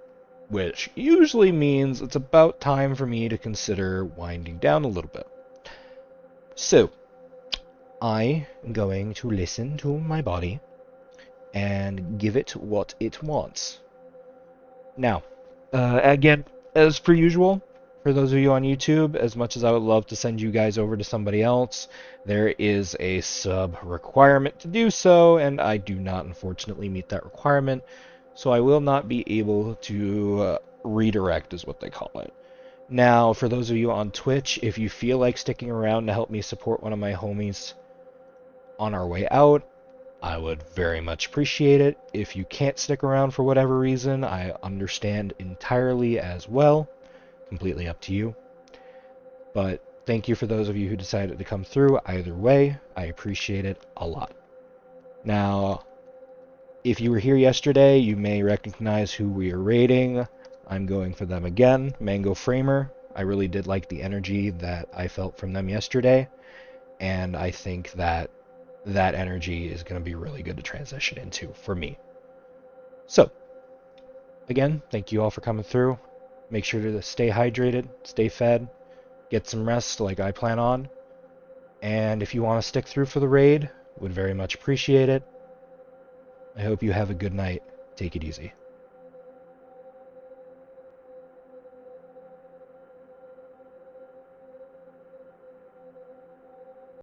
which usually means it's about time for me to consider winding down a little bit. So, I am going to listen to my body and give it what it wants. Now, again, as per usual, for those of you on YouTube, as much as I would love to send you guys over to somebody else, there is a sub requirement to do so, and I do not unfortunately meet that requirement, so I will not be able to redirect, is what they call it. Now, for those of you on Twitch, if you feel like sticking around to help me support one of my homies on our way out, I would very much appreciate it. If you can't stick around for whatever reason, I understand entirely as well. Completely up to you. But thank you for those of you who decided to come through. Either way, I appreciate it a lot. Now, if you were here yesterday, you may recognize who we are raiding. I'm going for them again. Mango Framer. I really did like the energy that I felt from them yesterday, and I think that that energy is going to be really good to transition into for me. So, again, thank you all for coming through. Make sure to stay hydrated, stay fed, get some rest like I plan on. And if you want to stick through for the raid, would very much appreciate it. I hope you have a good night. Take it easy.